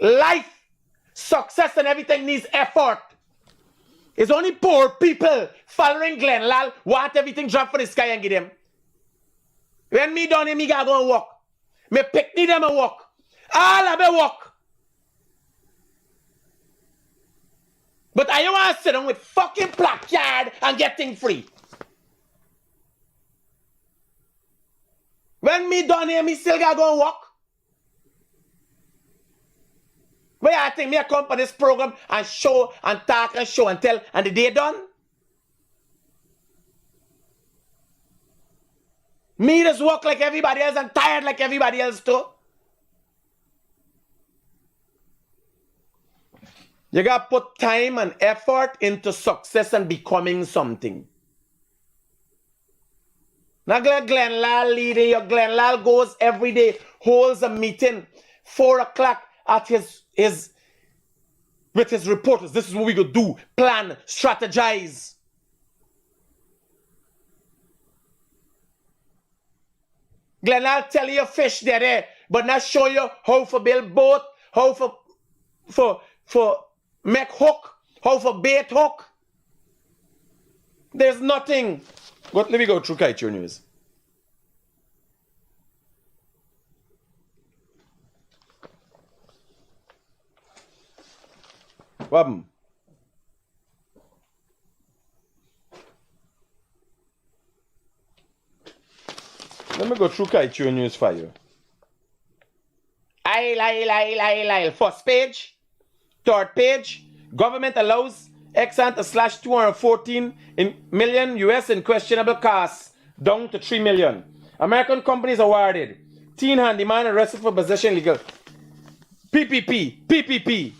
Life, success and everything needs effort. It's only poor people following Glenn Lal want everything drop for the sky and give them. When me done it, me gotta go and walk. Me pick them and walk. All of me walk. But I don't want to sit down with fucking placard and get things free. When me done here, me still gotta go and walk. Where I think me I come for this program and show and talk and show and tell and the day done? Me just walk like everybody else and tired like everybody else too. You gotta put time and effort into success and becoming something. Now Glenn Lal leading your Glenn Lal goes every day, holds a meeting, 4 o'clock at with his reporters. This is what we gonna do. Plan, strategize. Glenn Lal tell you fish there, but not show you how to build boat, how for make hook, how for bait hook. There's nothing. But let me go through Kaicho News. What? Let me go through Kaicho News for you. Aisle. First page. Third page. Government allows Exxon to slash 214 million US in questionable costs down to 3 million. American companies awarded. Teen handyman arrested for possession legal. PPP.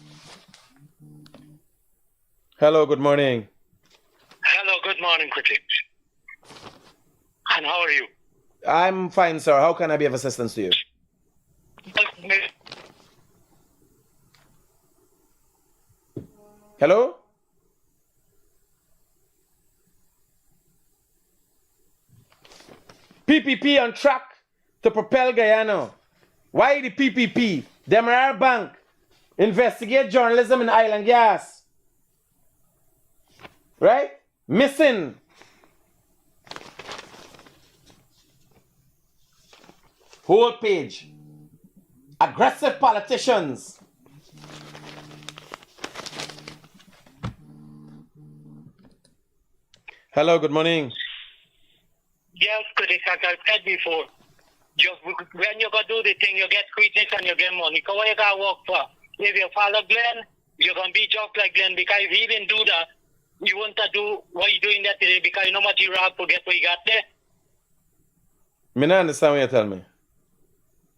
Hello, good morning. Hello, good morning, Critic. And how are you? I'm fine, sir. How can I be of assistance to you? Hello? PPP on track to propel Guyana. Why the PPP? Demerara Bank. Investigate journalism in island gas. Right? Missing. Whole page. Aggressive politicians. Hello, good morning. Yes, Critic, like I said before, just when you go do the thing, you get critics and you get money. Because what you got to work for? If you follow Glenn, you're going to be just like Glenn. Because if he didn't do that, you wouldn't do what you're doing that today because you know what you have to get what you got there. Me not understand what you tell me.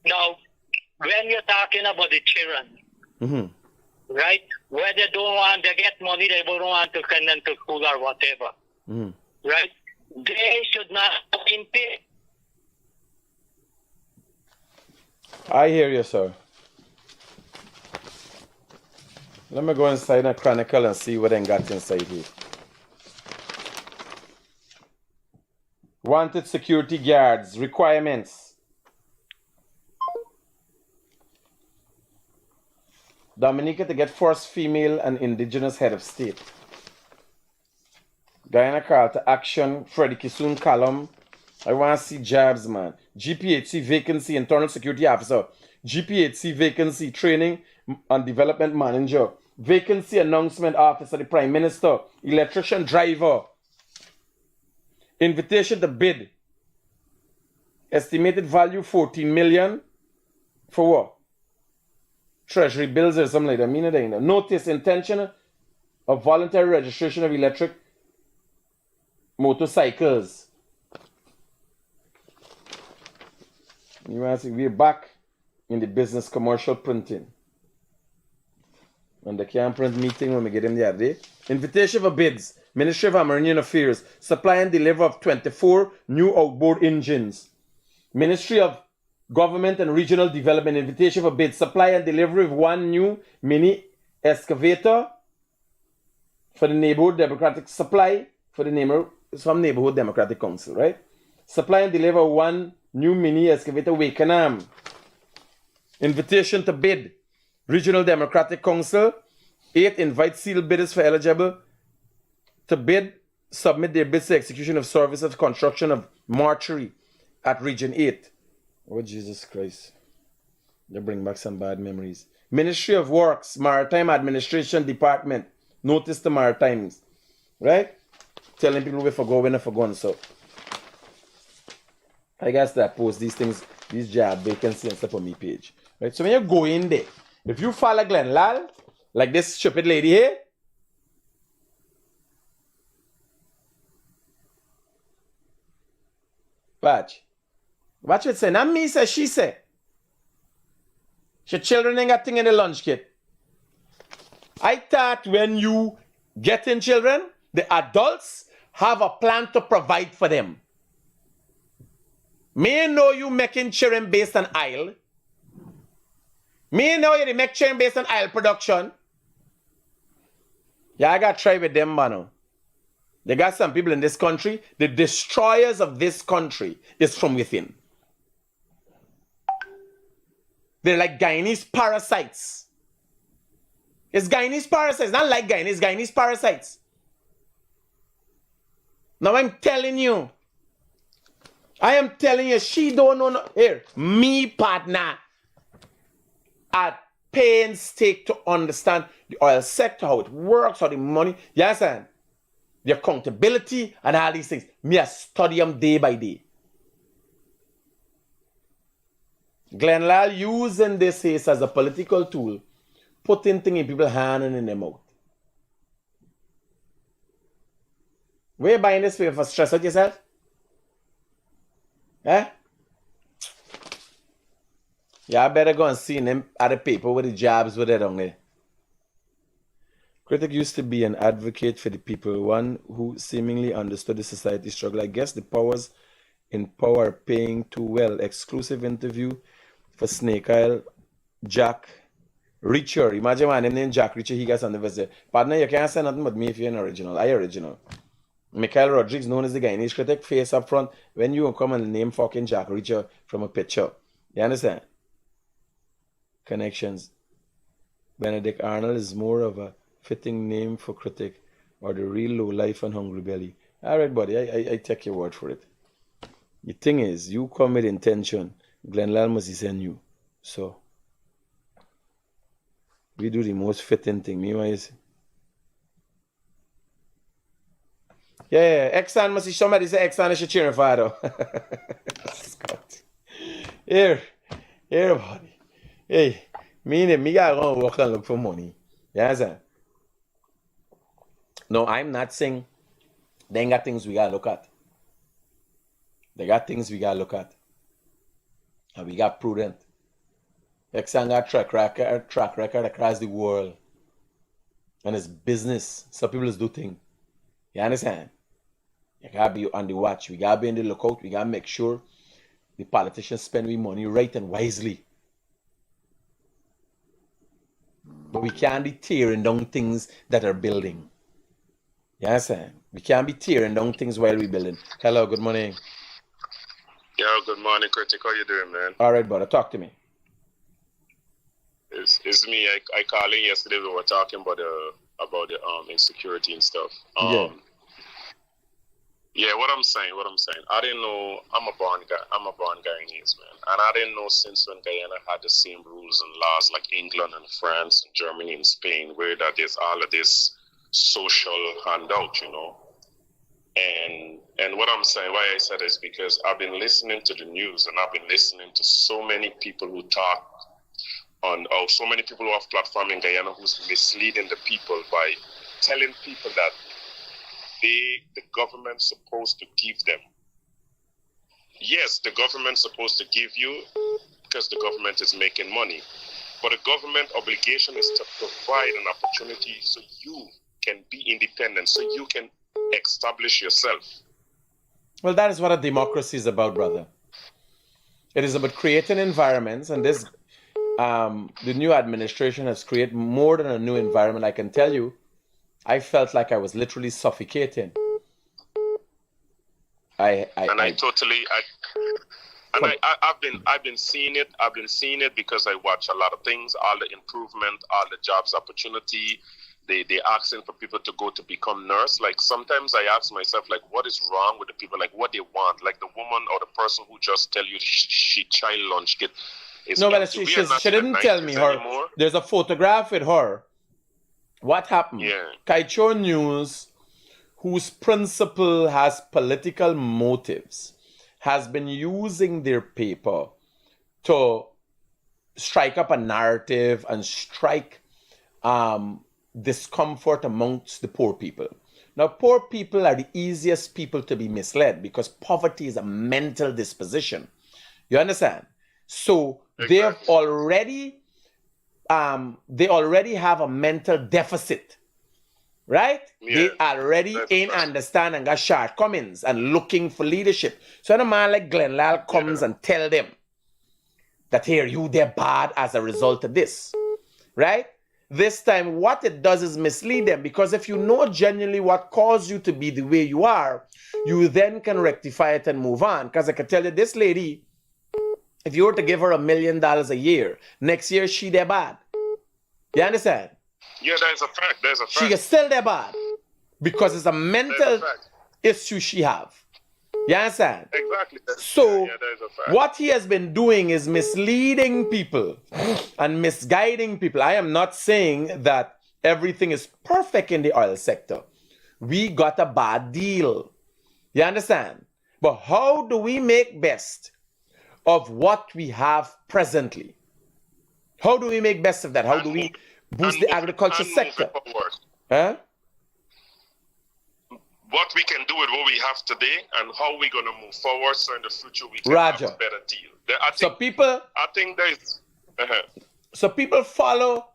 Now, when you're talking about the children, right, where they don't want to get money, they don't want to send them to school or whatever, right? They should not have been paid. I hear you, sir. Let me go inside the Chronicle and see what they got inside here. Wanted security guards, requirements. Dominica to get first female and indigenous head of state. Guyana call to action, Freddie Kisoon column. I want to see jobs, man. GPHC vacancy, internal security officer. GPHC vacancy, training and development manager. Vacancy announcement officer, the prime minister. Electrician driver. Invitation to bid. Estimated value 14 million. For what? Treasury bills or something like that. Notice intention of voluntary registration of electric motorcycles. You want to see, we're back in the business commercial printing. And the camp print meeting when we get them the other day. Invitation for bids. Ministry of Marine Affairs. Supply and deliver of 24 new outboard engines. Ministry of Government and Regional Development. Invitation for bids. Supply and delivery of 1 new mini excavator for the neighborhood Democratic Supply for the some neighborhood Democratic Council, right? Supply and deliver 1 new mini excavator Wakenham. Invitation to bid. Regional Democratic Council. 8. Invite sealed bidders for eligible to bid. Submit their bids to execution of services construction of mortuary at Region 8. Oh, Jesus Christ. They bring back some bad memories. Ministry of Works, Maritime Administration Department. Notice the Maritimes. Right? Telling people we forgo when they forgone. So I guess that post these things, these job vacancy and stuff on my page. Right? So when you go in there, if you follow Glenn Lal, like this stupid lady here, watch it say, not me say, she say. Your children ain't got thing in the lunch kit. I thought when you get in children, the adults have a plan to provide for them. Me know you making children based on oil. Me know you make children based on oil production. Yeah, I got to try with them, man. They got some people in this country, the destroyers of this country is from within. They're like Guyanese parasites. It's Guyanese parasites, not like Guyanese, it's Guyanese parasites. Now I'm telling you, she don't know. Here, me partner, at painstaking to understand the oil sector, how it works, how the money, you understand? The accountability and all these things. Me, I study them day by day. Glenn Lal using this case as a political tool, putting things in people's hand and in their mouth. Where you buying this for stress out yourself? Eh? Yeah, I better go and see them at the paper with the jobs with it on there. Critic used to be an advocate for the people, one who seemingly understood the society struggle. I guess the powers in power are paying too well. Exclusive interview for Snake Isle, Jack Reacher. Imagine my name Jack Reacher, he gets on the visit. Partner, you can't say nothing but me if you're an original. I original. Mikhail Rodriguez, known as the Guyanese critic, face up front when you come and name fucking Jack Reacher from a picture. You understand? Connections. Benedict Arnold is more of a fitting name for Critic or the real low life and hungry belly. Alright, buddy, I take your word for it. The thing is, you come with intention. Glenn Lal must send you. So, we do the most fitting thing. Me, what you say? Yeah, Exxon must see somebody say Exxon is your cheering father. Scott. Here, buddy. Hey, me gotta go work and look for money. Yeah, sir. No, I'm not saying they ain't got things we gotta look at. They got things we gotta look at. And we got prudent. Exxon got track record across the world. And it's business. Some people just do things. You understand? You gotta be on the watch. We gotta be on the lookout. We gotta make sure the politicians spend their money right and wisely. But we can't be tearing down things that are building. You understand? We can't be tearing down things while we're building. Hello, good morning. Yo, good morning, Critic. How you doing, man? All right, brother. Talk to me. It's me. I called in yesterday. We were talking about the insecurity and stuff. Yeah, what I'm saying. I didn't know. I'm a born Guyanese, man, and I didn't know since when Guyana had the same rules and laws like England and France and Germany and Spain, where that there's all of this social handout, you know. And what I'm saying, why I said is because I've been listening to the news and I've been listening to so many people who talk so many people who have platform in Guyana who's misleading the people by telling people that the government's supposed to give them. Yes, the government's supposed to give you because the government is making money. But the government obligation is to provide an opportunity so you can be independent, so you can establish yourself. Well, that is what a democracy is about, brother. It is about creating environments, and this the new administration has created more than a new environment. I can tell you, I felt like I was literally suffocating. I've been seeing it. I've been seeing it because I watch a lot of things, all the improvement, all the jobs opportunity. They asking for people to go to become nurse. Like sometimes I ask myself, like, what is wrong with the people? Like what they want? Like the woman or the person who just tell you she child lunch kit is No, but empty. she didn't tell me her. Anymore. There's a photograph with her. What happened? Yeah. Kaicho News, whose principal has political motives, has been using their paper to strike up a narrative and strike discomfort amongst the poor people. Now, poor people are the easiest people to be misled because poverty is a mental disposition. You understand? So they have already have a mental deficit, right? Yeah, they already ain't understand and got shortcomings and looking for leadership. So when a man like Glenn Lal comes and tell them that here they're bad as a result of this, right? This time what it does is mislead them, because if you know genuinely what caused you to be the way you are, you then can rectify it and move on. Because I can tell you, this lady, if you were to give her $1 million a year, next year she there bad. You understand? Yeah, there's a fact. There's a fact. She is still there bad because it's a mental issue she have. You understand? Exactly. So there's a fact. what he has been doing is misleading people and misguiding people. I am not saying that everything is perfect in the oil sector. We got a bad deal. You understand? But how do we make best of what we have presently? How do we make best of that? How do we boost the agriculture sector? Huh? What we can do with what we have today and how we're going to move forward so in the future we can Roger. have a better deal. I think there is... So people follow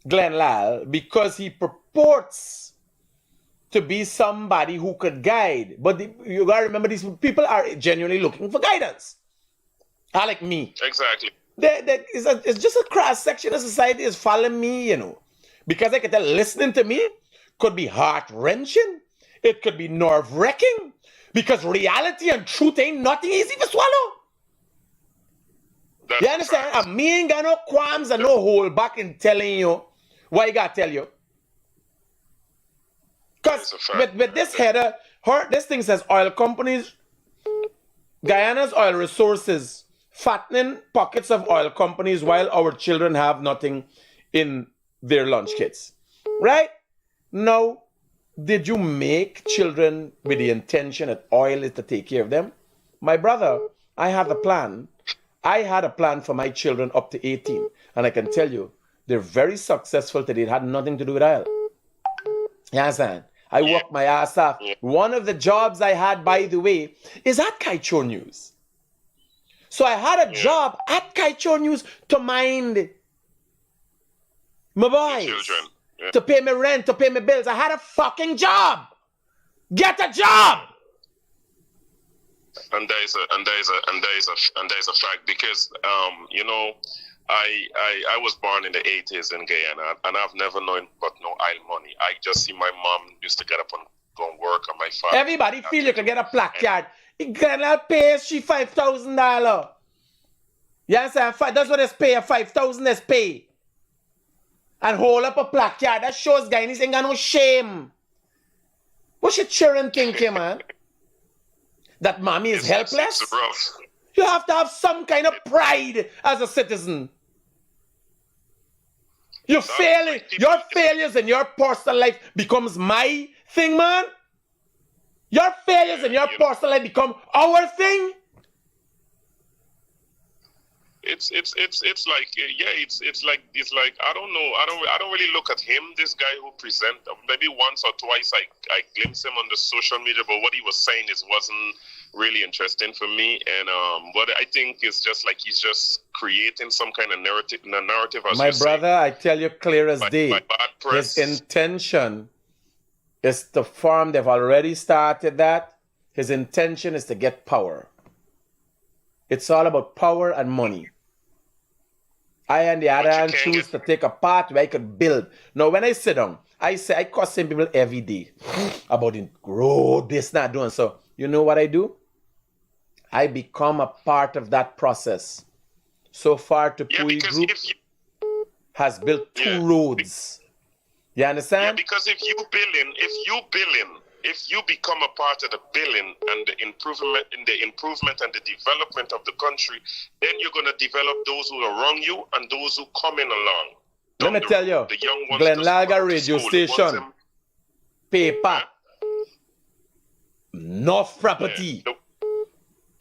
Glenn Lal because he purports to be somebody who could guide. But you got to remember, these people are genuinely looking for guidance. Like me. Exactly. It's just a cross-section of society is following me, Because I can tell, listening to me could be heart-wrenching. It could be nerve-wracking. Because reality and truth ain't nothing easy to swallow. You understand? And me ain't got no qualms and no hold back in telling you what I got to tell you. Because with this header, this thing says oil companies, Guyana's oil resources, fattening pockets of oil companies while our children have nothing in their lunch kits. Right? Now, did you make children with the intention that oil is to take care of them? My brother, I have a plan. I had a plan for my children up to 18. And I can tell you, they're very successful today. It had nothing to do with oil. You understand? I worked my ass off. One of the jobs I had, by the way, is at Kaicho News. So I had a job at Kaicho News to mind my boys. Children. Yeah. To pay my rent, to pay my bills. I had a fucking job. Get a job. And there is a fact because I was born in the 80s in Guyana and I've never known but no oil money. I just see my mom used to get up and go and work, and my father. Everybody feel you can get a placard. Guyana pays she $5,000. You understand? That's what it's pay. $5,000 is pay. And hold up a placard. That shows Guyanese ain't got no shame. What's your children thinking, man? That mommy is helpless? It's rough. You have to have some kind of pride as a citizen. Your failures in your personal life becomes my thing, man. Your failures in your personal life become our thing. It's like I don't know. I don't really look at him. This guy who present maybe once or twice I glimpsed him on the social media, but what he was saying wasn't really interesting for me. And what I think is just like he's just creating some kind of narrative. As my brother, I tell you clear as day. By bad press. His intention is to farm. They've already started that. His intention is to get power. It's all about power and money. I, on the other hand, choose to take a part where I could build. Now, when I sit down, I cussing people every day about it, grow this, not doing so. you know what I do? I become a part of that process. So far, Tupui Group has built 2 roads. You understand? Yeah, because if you become a part of the billing and the improvement and the development of the country, then you're gonna develop those who are around you and those who come in along. Let me tell you, the young ones Glenlaga radio station, paper, North property,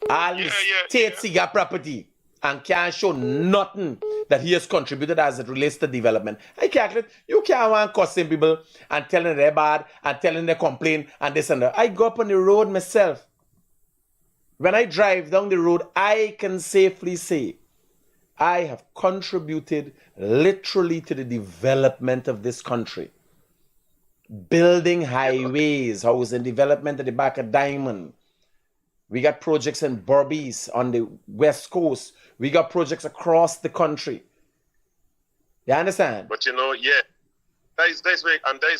all the states he got property, and can't show nothing that he has contributed as it relates to development. I calculate, you can't want cussing people and telling they're bad and telling they complain and this and that. I go up on the road myself. When I drive down the road, I can safely say I have contributed literally to the development of this country. Building highways, housing development at the back of Diamond. We got projects in Berbice on the West Coast. We got projects across the country. You understand? But that is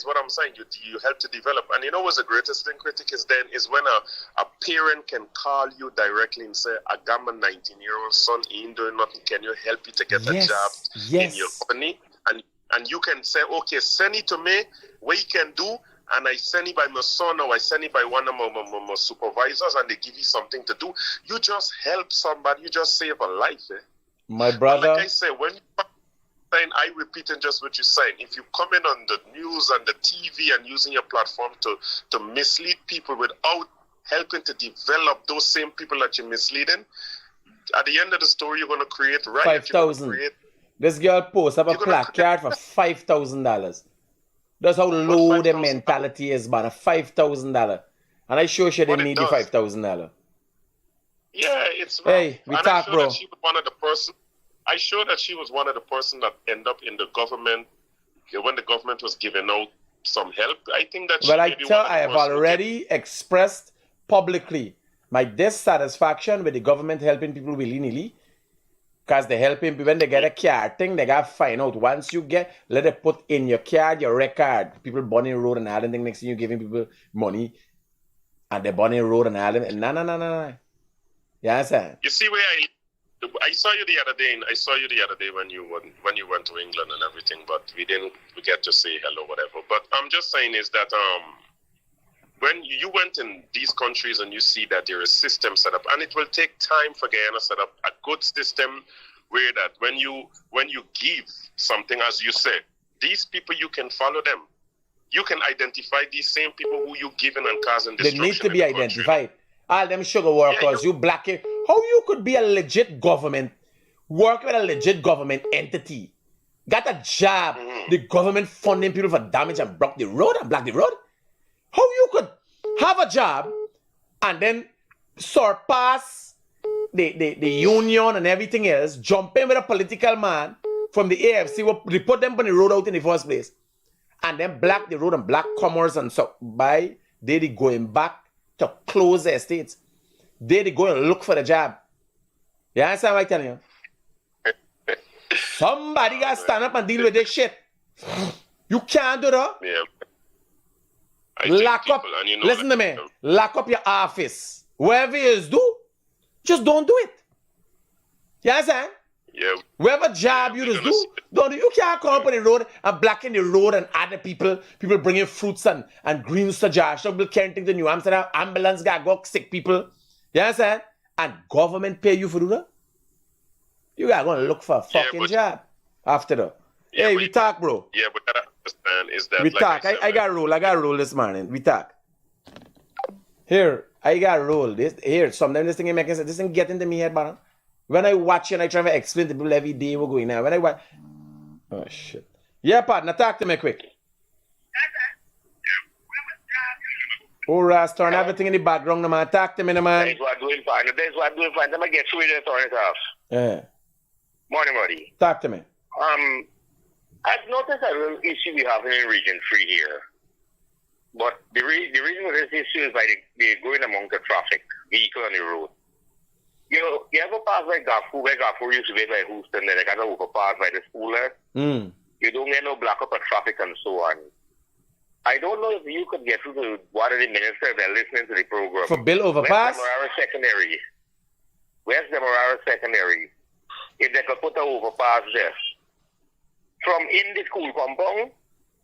what I'm saying. You help to develop. And you know what's the greatest thing, Critic, is when a parent can call you directly and say, I got my 19-year-old son, he ain't doing nothing. Can you help me to get a job in your company? And you can say, okay, send it to me, what you can do, and I send it by my son or I send it by one of my supervisors and they give you something to do. You just help somebody. You just save a life. My brother. But like I say, when you saying, I repeat and just what you're saying, if you come in on the news and the TV and using your platform to mislead people without helping to develop those same people that you're misleading, at the end of the story, you're going to create riots. 5,000. This girl posts up a placard for $5,000. That's how low the mentality is, man. $5,000. And I sure she didn't need the $5,000. Yeah, it's wrong. Hey, we talk, bro. I showed that she was one of the person that end up in the government when the government was giving out some help. I think that I have already expressed publicly my dissatisfaction with the government helping people willy-nilly. Because they're helping people when they get a card thing, they got to find out. Once you let it put in your card, your record. People burning road and all that thing. Next thing you're giving people money and they're burning road and all that. No. You understand? You see where I saw you the other day. I saw you the other day when you went to England and everything, but we get to say hello, whatever. But I'm just saying is that when you went in these countries and you see that there is system set up, and it will take time for Guyana to set up a good system where that when you give something, as you said, these people, you can follow them. You can identify these same people who you giving and causing destruction. They need to be identified. All them sugar workers, you black it. How you could be a legit government, work with a legit government entity, got a job, the government funding people for damage and block the road and block the road? How you could have a job and then surpass the union and everything else, jump in with a political man from the AFC, will put them on the road out in the first place, and then block the road and block commerce and so by they going back to close the estates. They go and look for the job. You understand what I'm telling you? Somebody got to stand up and deal with this shit. You can't do that. Yeah. Lock up. Listen to me. Lock up your office. Wherever you do, just don't do it. You understand? Yeah. Whatever job you just do, don't do. You can't come up on the road and blocking the road and other people bringing fruits and greens to Josh. People can't take the New Amsterdam ambulance got go sick people. You understand? And government pay you for do that? You gotta go and look for a fucking job after that. Hey, we talk, bro. Yeah, but what I understand is that we talk. I got roll this morning. We talk. Here, I got roll. Sometimes this thing making sense. This thing get into me head, man. When I watch it and I try to explain to people every day we're going now. When I watch, oh shit. Yeah, partner, talk to me quick. Oh, Ras, turn everything in the background, man. Talk to me, man. That's what I'm doing, partner. That's what I'm doing, partner. I'm going to get through it and turn it off. Yeah. Morning, buddy. Talk to me. I've noticed a little issue we have in Region 3 here. But the reason for this issue is like they're going among the traffic, vehicle on the road. You ever pass by Gafu, where Gafu used to be by Houston, then they got to overpass by the school there? You don't get no block up of traffic and so on. I don't know if you could get through to one of the ministers that are listening to the program. For Bill Overpass? West Demerara Secondary. If they could put an overpass there. From in the school compound.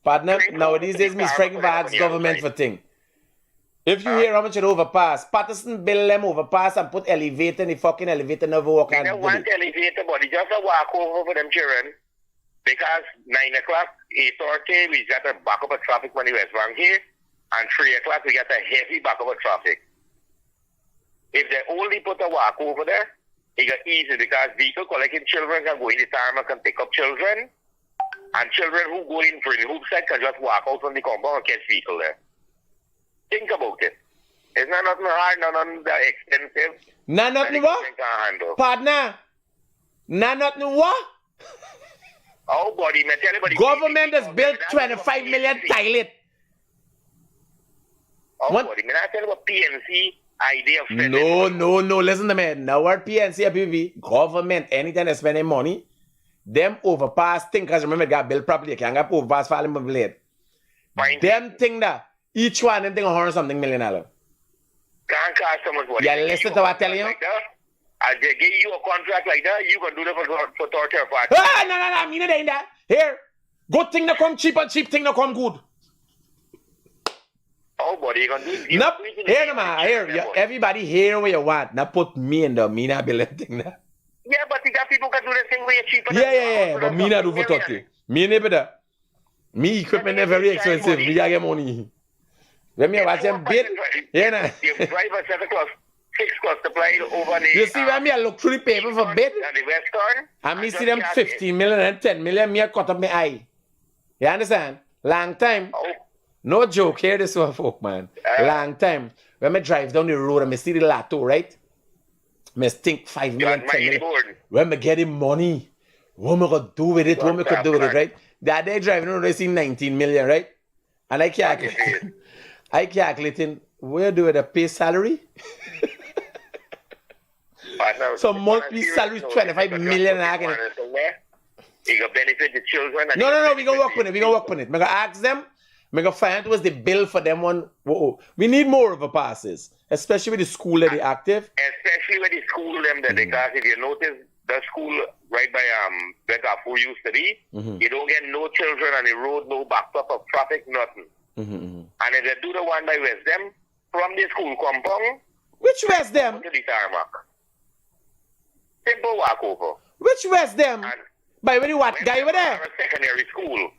Partner, nowadays there's me striking for ask government for thing. If you hear how much it overpass, Patterson build them overpass and put elevator in the fucking elevator never walk and do want elevator, but they just a walk over for them children. Because 9 o'clock, 8:30, we got a back up of traffic when the West Bank here. And 3 o'clock, we got a heavy back up of traffic. If they only put a walk over there, it got easy because vehicle collecting children can go in the tarmac and pick up children. And children who go in for the hoop side can just walk out from the compound and catch vehicle there. Think about it. It's not nothing hard, not nothing that expensive. Not nothing what? Partner. Not nothing what? Oh, buddy, man, tell everybody. Government has built 25 million toilet. Oh, what? Buddy, man, I tell you what PNC idea of spending. No, listen to me. Now our PNC, PV, government, anytime they spending money, them overpass thing, because remember, got built properly, you can't get overpass for them blade. Them thing that, each one, them thing $100 something million. Can't cost so much money. Yeah, listen to what I tell you. As they give you a contract like that, you can do that for torture party. Ah, no, I mean it ain't that. Here, good thing that come cheap and cheap thing that come good. Oh, buddy, you can do it. Nope. Here, everybody hear what you want. Now put me in the me not build thing now. Yeah, but you got people can do the thing where you're cheaper. Yeah, but me not do for 30. Me never better. Me equipment is very expensive. Me gotta get money. Let me watch them bid. Yeah, nah. The driver set across 6 cost applied over the... You see when me I look through the paper for bid? And the Western. And me see them 15 million and 10 million, me I cut up my eye. You understand? Long time. Oh. No joke, hear this one, folk, man. Long time. When me drive down the road and me see the lotto, right? Me think 5 million, 10 million. When me getting money, what me gonna do with it? What me could do with it, right? That day driving around, I see 19 million, right? And I calculating, where do I pay salary? So monthly salary is 25 million. You can benefit the children. No, we gonna work on it. We gonna ask them. We gonna find out what's the bill for them one. Whoa. We need more of a passes, especially with the school that they active. Especially with the school them that because if you notice the school right by where Gafu used to be, you don't get no children on the road, no backed up of traffic, nothing. And if they do the one by West them from the school compound. Which West them? To the tarmac. Simple walk over. Which West them? By where the what guy over there? Secondary school.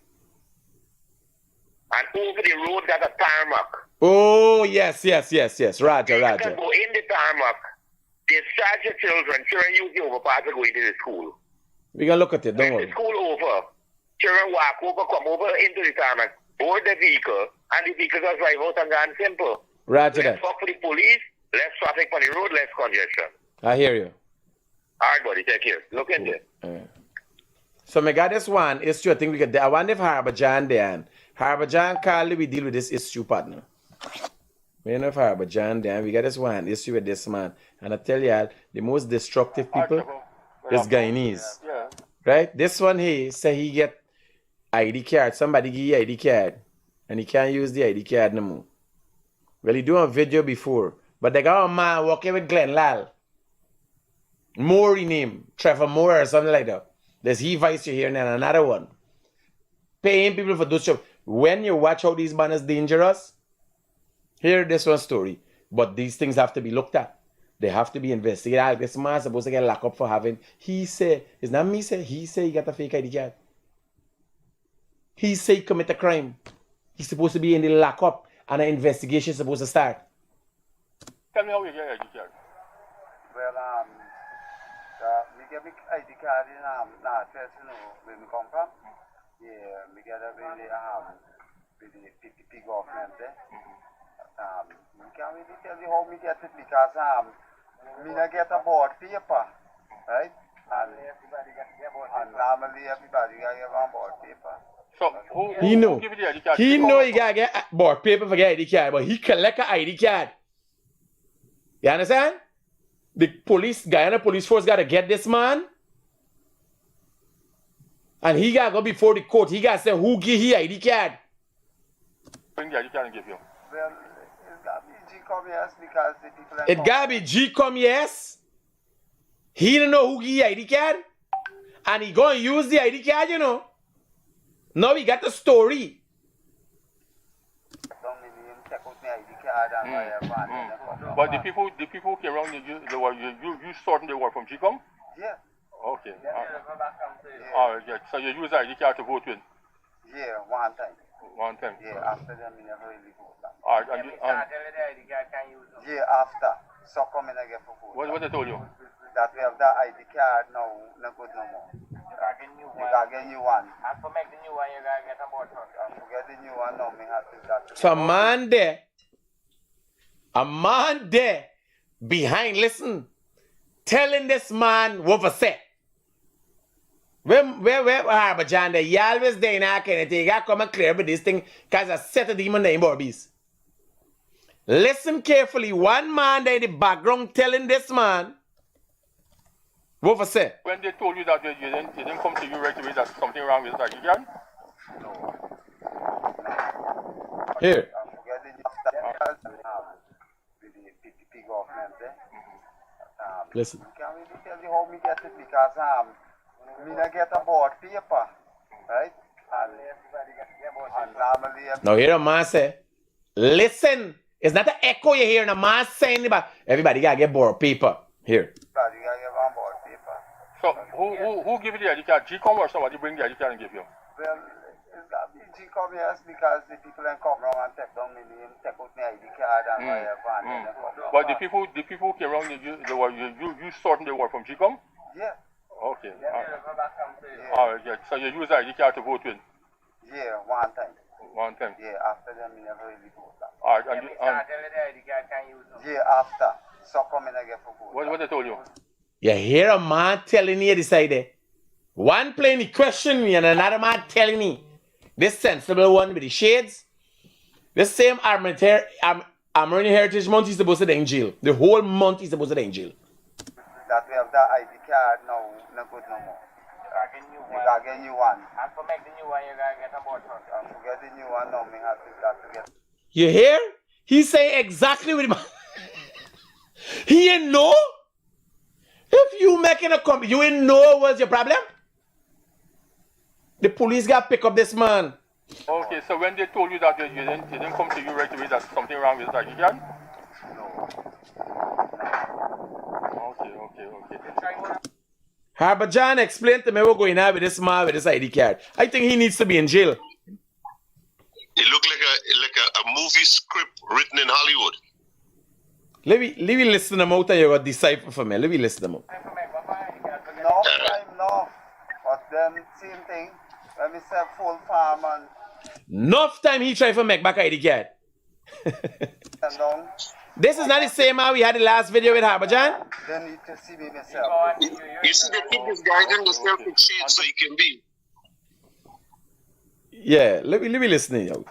And over the road got a tarmac. Oh, yes. Roger. You can go in the tarmac, discharge your children use the overpass to go into the school. We can look at it, don't worry. The school over, children walk over, come over into the tarmac, board the vehicle, and the vehicle just drive out and gone simple. Roger that. Less fuck for the police, less traffic on the road, less congestion. I hear you. All right, buddy, take care. Look into it. So, I got this one issue. I think we could. I wonder if Harbour John there. Harbour John Carly, we deal with this issue, partner. We know if Harbour John there. We got this one issue with this man. And I tell you, the most destructive people is Guyanese. Yeah. Right? This one here say he get ID card. Somebody give you ID card. And he can't use the ID card no more. Well, he do a video before. But they got a man working with Glenn Lal. Moore name. Trevor Moore or something like that. There's he vice you here and then another one. Paying people for those jobs. When you watch how these man is dangerous, hear this one story. But these things have to be looked at. They have to be investigated. This man is supposed to get locked up for having, he say, it's not me say, he say he got a fake ID card. He say he commit a crime. He's supposed to be in the lockup and an investigation is supposed to start. Tell me how you get ID card. Well, we get my ID card in address, where we come from. Yeah, we get it with the PPP government there. We can't really tell you how we get it because we not get a board paper, right? And normally everybody got a board paper. So he know he gotta get board paper for get ID card, but he collect an ID card. You understand? The police, Guyana police force gotta get this man. And he gotta go before the court. He gotta say who give he ID card. bring the ID card and give you? Well, it's got to be G come yes because the people. It gotta be G come yes. He don't know who give ID card, and he gonna use the ID card, you know. Now we got the story. But the people who came around, you certain they were from GCOM? Yeah. Okay. All right, yeah. So you use ID card to vote with? Yeah, one time. One time? Yeah, after them, you never really vote. All right, yeah, after. So come in again for vote. What they told you? That we have that ID card now, no good no more. You gotta get new one. And for make the new one, you gotta get a board. And to get the new one now, me have to that. So a man there behind, listen, telling this man what was said. Where Harbor John there, you always there in our kind of thing. You gotta come and clear with this thing, because I set a demon name Barbies. Listen carefully, one man there in the background telling this man what was said. When they told you that they didn't come to you right away, that something wrong with that, you can? No. Here. Listen. Can we tell you how we get it? Because we don't get a board paper, right? And normally... Now here a man say, listen, it's not an echo you hear, a man saying about everybody gotta get board paper. Here. Everybody gotta get one board paper. So who give you the ID card? GCOM or somebody bring the ID card and give you? Well, it's got to be GCOM, yes, because the people then come around and take down my name, take out my ID card and whatever, and then come down. But the people who came around, you certain they were from GCOM? Yeah. Okay. All right, yeah. So you use the ID card to vote with? Yeah, one time. One time? Yeah, after them, you never really vote. All right, yeah, after. So come in again for vote. What they told you? You hear a man telling you this idea. One playing the question me and another man telling me. This sensible one with the shades. This same Armenian Heritage month is supposed to be in jail. The whole month is supposed to be in jail. That we have that ID card now, no good no more. You gotta get new one. And for make the new one, you gotta get a board. And to get the new one now, we have to get. You hear? He say exactly what he ain't know. If you making a comment, you ain't know what's your problem. The police got pick up this man. Okay, so when they told you that they didn't come to you right away, that something wrong with that, you can? No. Okay. Harbor John explained to me what's going on with this man with this ID card. I think he needs to be in jail. It looked like a movie script written in Hollywood. Let me listen them out and you got decipher for me. Let me listen them out. No. But then same thing. Let me say full farm and enough time he tried to make back ID card. This is not the same man we had the last video with Harbor John. They need to see me myself. You see the kid is guiding himself with shade so he can be. Yeah, let me listen in.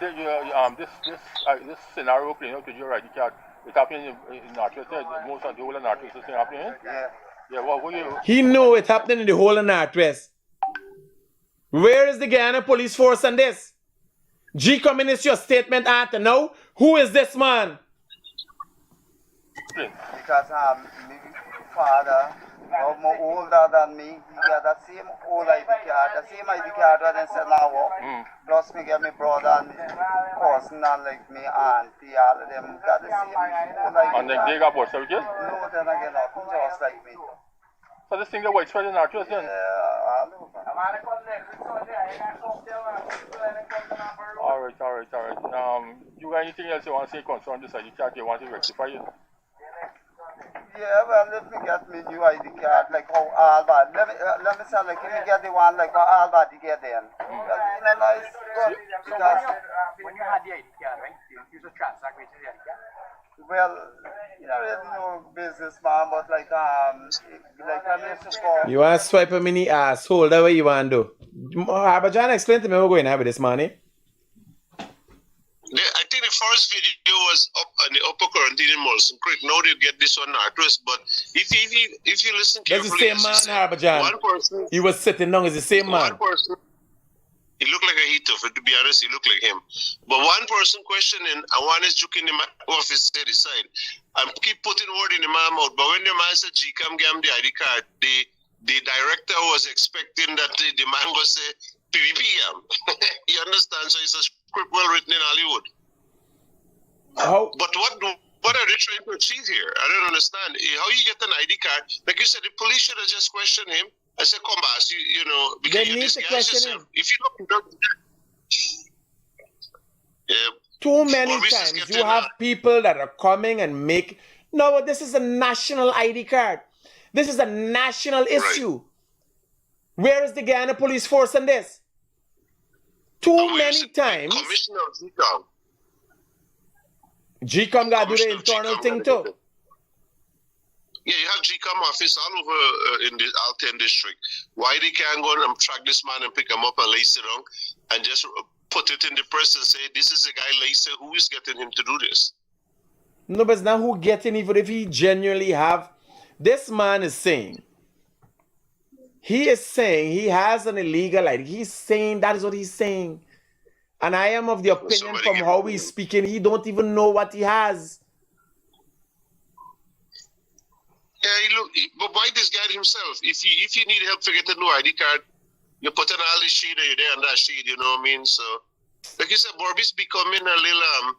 This scenario playing out with your ID card. It's happening in Northwest. Most of the whole of Northwest is happening. Yeah. What you? He know it's happening in the whole of Northwest. Where is the Guyana police force on this? G Communist, your statement after now. Who is this man? Because my father, more older than me, he got the same old ID card, the same ID card that I said now. Plus me get my brother and cousin and like me auntie, all of them got the same old ID card. And they got birth certificate? No, then again, nothing just like me. So this thing that white spread in our church then? Yeah, Alright. You got anything else you want to say concerning this ID card you want to rectify it? Yeah, well, let me get me new ID card, like how Albert, let me say, like, if you get the one, like what Albert you get then. That's nice, good, because... When you had the ID card, right, you just transact with the ID card? Well, you know, really no businessman, but like I used to go... You want to swipe a mini asshole, that's what you want to do. Harbor John, explain to me what's going on with this money. I think the first video was up on the upper quarantine in Molson Creek. Now they get this one Northwest, but if you listen carefully... That's the same man, Harbor John. One person... He was sitting down as the same man. One person... He looked like a Hito, to be honest, he looked like him. But one person questioning, and one is joking in my office to the side. I keep putting word in the man mouth, but when the man said GCAM gave him the ID card, the director was expecting that the man was say PVPM. You understand? So it's a script well written in Hollywood. But what are they trying to achieve here? I don't understand. How you get an ID card? Like you said, the police should have just questioned him. I said, come back, you know, because They you need to disguise question yourself. him. If you don't Too many Maurice is times getting you have people that are coming and make... No, this is a national ID card. This is a national issue. Where is the Guyana police force on this? Too many times... Commissioner of GCOM. GCOM got to do the internal thing too. Yeah, you have GCOM office all over in the Alten district. Why they can't go and track this man and pick him up and lace it on and just put it in the press and say, this is the guy Lacer who is getting him to do this? No, but it's not who getting, even if he genuinely have... This man is saying... He is saying he has an illegal ID. He's saying that is what he's saying. And I am of the opinion from how he's speaking, he don't even know what he has. Yeah, but why this guy himself? If you need help to get a new ID card, you put on all this sheet and you're there on that sheet, you know what I mean? So, like you said, Borby's becoming a little,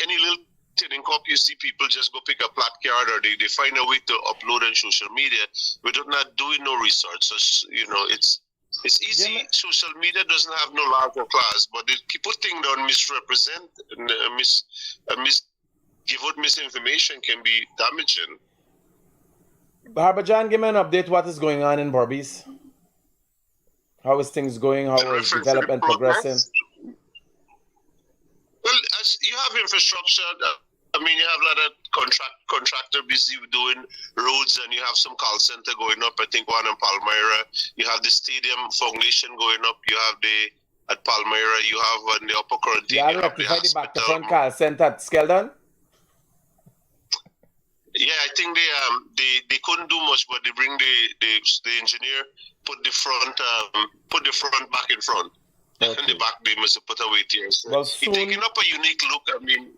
any little thing in cop, you see people just go pick a plat card or they find a way to upload on social media without not doing no research. So, you know, it's easy. Yeah, social media doesn't have no larger class, but they keep putting down misrepresent and give out misinformation can be damaging. Harbour John, give me an update. What is going on in Barbies? How is things going? How is development progressing? Well, as you have infrastructure, I mean, you have a lot of contractor busy doing roads, and you have some call center going up. I think one in Palmyra. You have the stadium foundation going up. You have at Palmyra. You have on the upper quarantine. Yeah, rectify the back to front call center at Skeldon. Yeah, I think they couldn't do much, but they bring the engineer, put the front back in front, okay. And the back they must put away here. So well, soon, taking up a unique look. I mean,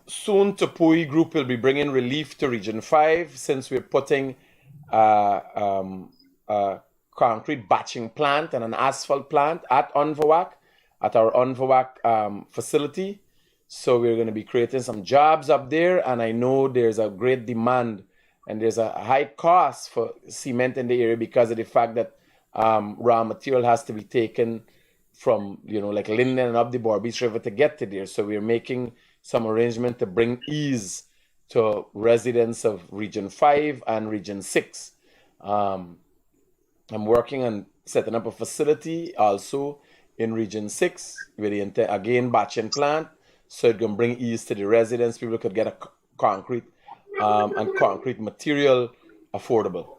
soon Tupui Group will be bringing relief to Region 5 since we're putting a concrete batching plant and an asphalt plant at Unvawak, at our Unvawak facility. So we're going to be creating some jobs up there, and I know there's a great demand and there's a high cost for cement in the area because of the fact that raw material has to be taken from, you know, like Linden and up the Barbies River to get to there. So we're making some arrangement to bring ease to residents of Region 5 and Region 6. I'm working on setting up a facility also in Region 6 with the again batching plant. So it can bring ease to the residents. People could get a concrete and concrete material affordable.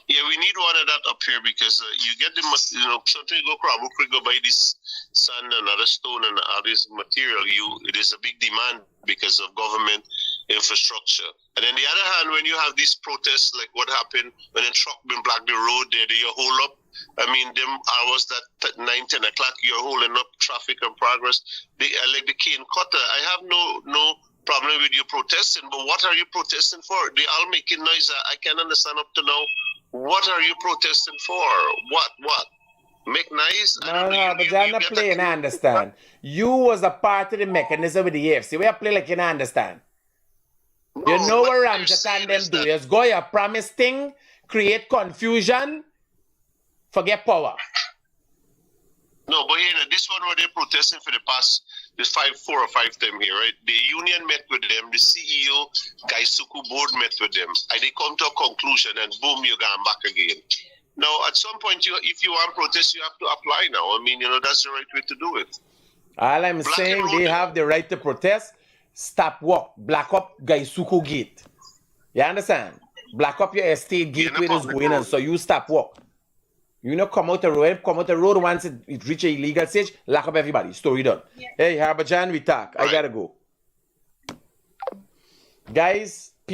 Yeah, we need one of that up here because you get the, you know, something you go crab, go buy this sand and other stone and all this material. It is a big demand because of government infrastructure. And then the other hand, when you have these protests, like what happened when a truck been blocked the road there, they hold up. I mean, them hours that 9, 10 o'clock, you're holding up traffic and progress. Like the cane cutter, I have no problem with you protesting, but what are you protesting for? They all making noise. I can't understand up to now. What are you protesting for? What? Make noise? No, but you're not playing, I understand. You was a part of the mechanism with the AFC. We are playing like you don't understand. No, you know what Ramjatan them do? Is go your promise thing, create confusion, forget power. No, but you know, this one where they're protesting for the past 4 or 5 times here, right? The union met with them, the CEO, Gaisuku board met with them, and they come to a conclusion, and boom, you're going back again. Now, at some point, if you want protest, you have to apply now. I mean, you know, that's the right way to do it. All I'm saying, they have the right to protest. Stop work. Block up Gaisuku gate. You understand? Block up your estate gate where it's going on, so you stop work. You know, come out the road once it reach an illegal stage, lock up everybody. Story done. Yeah. Hey, Harbour John, we talk. I gotta go. Guys,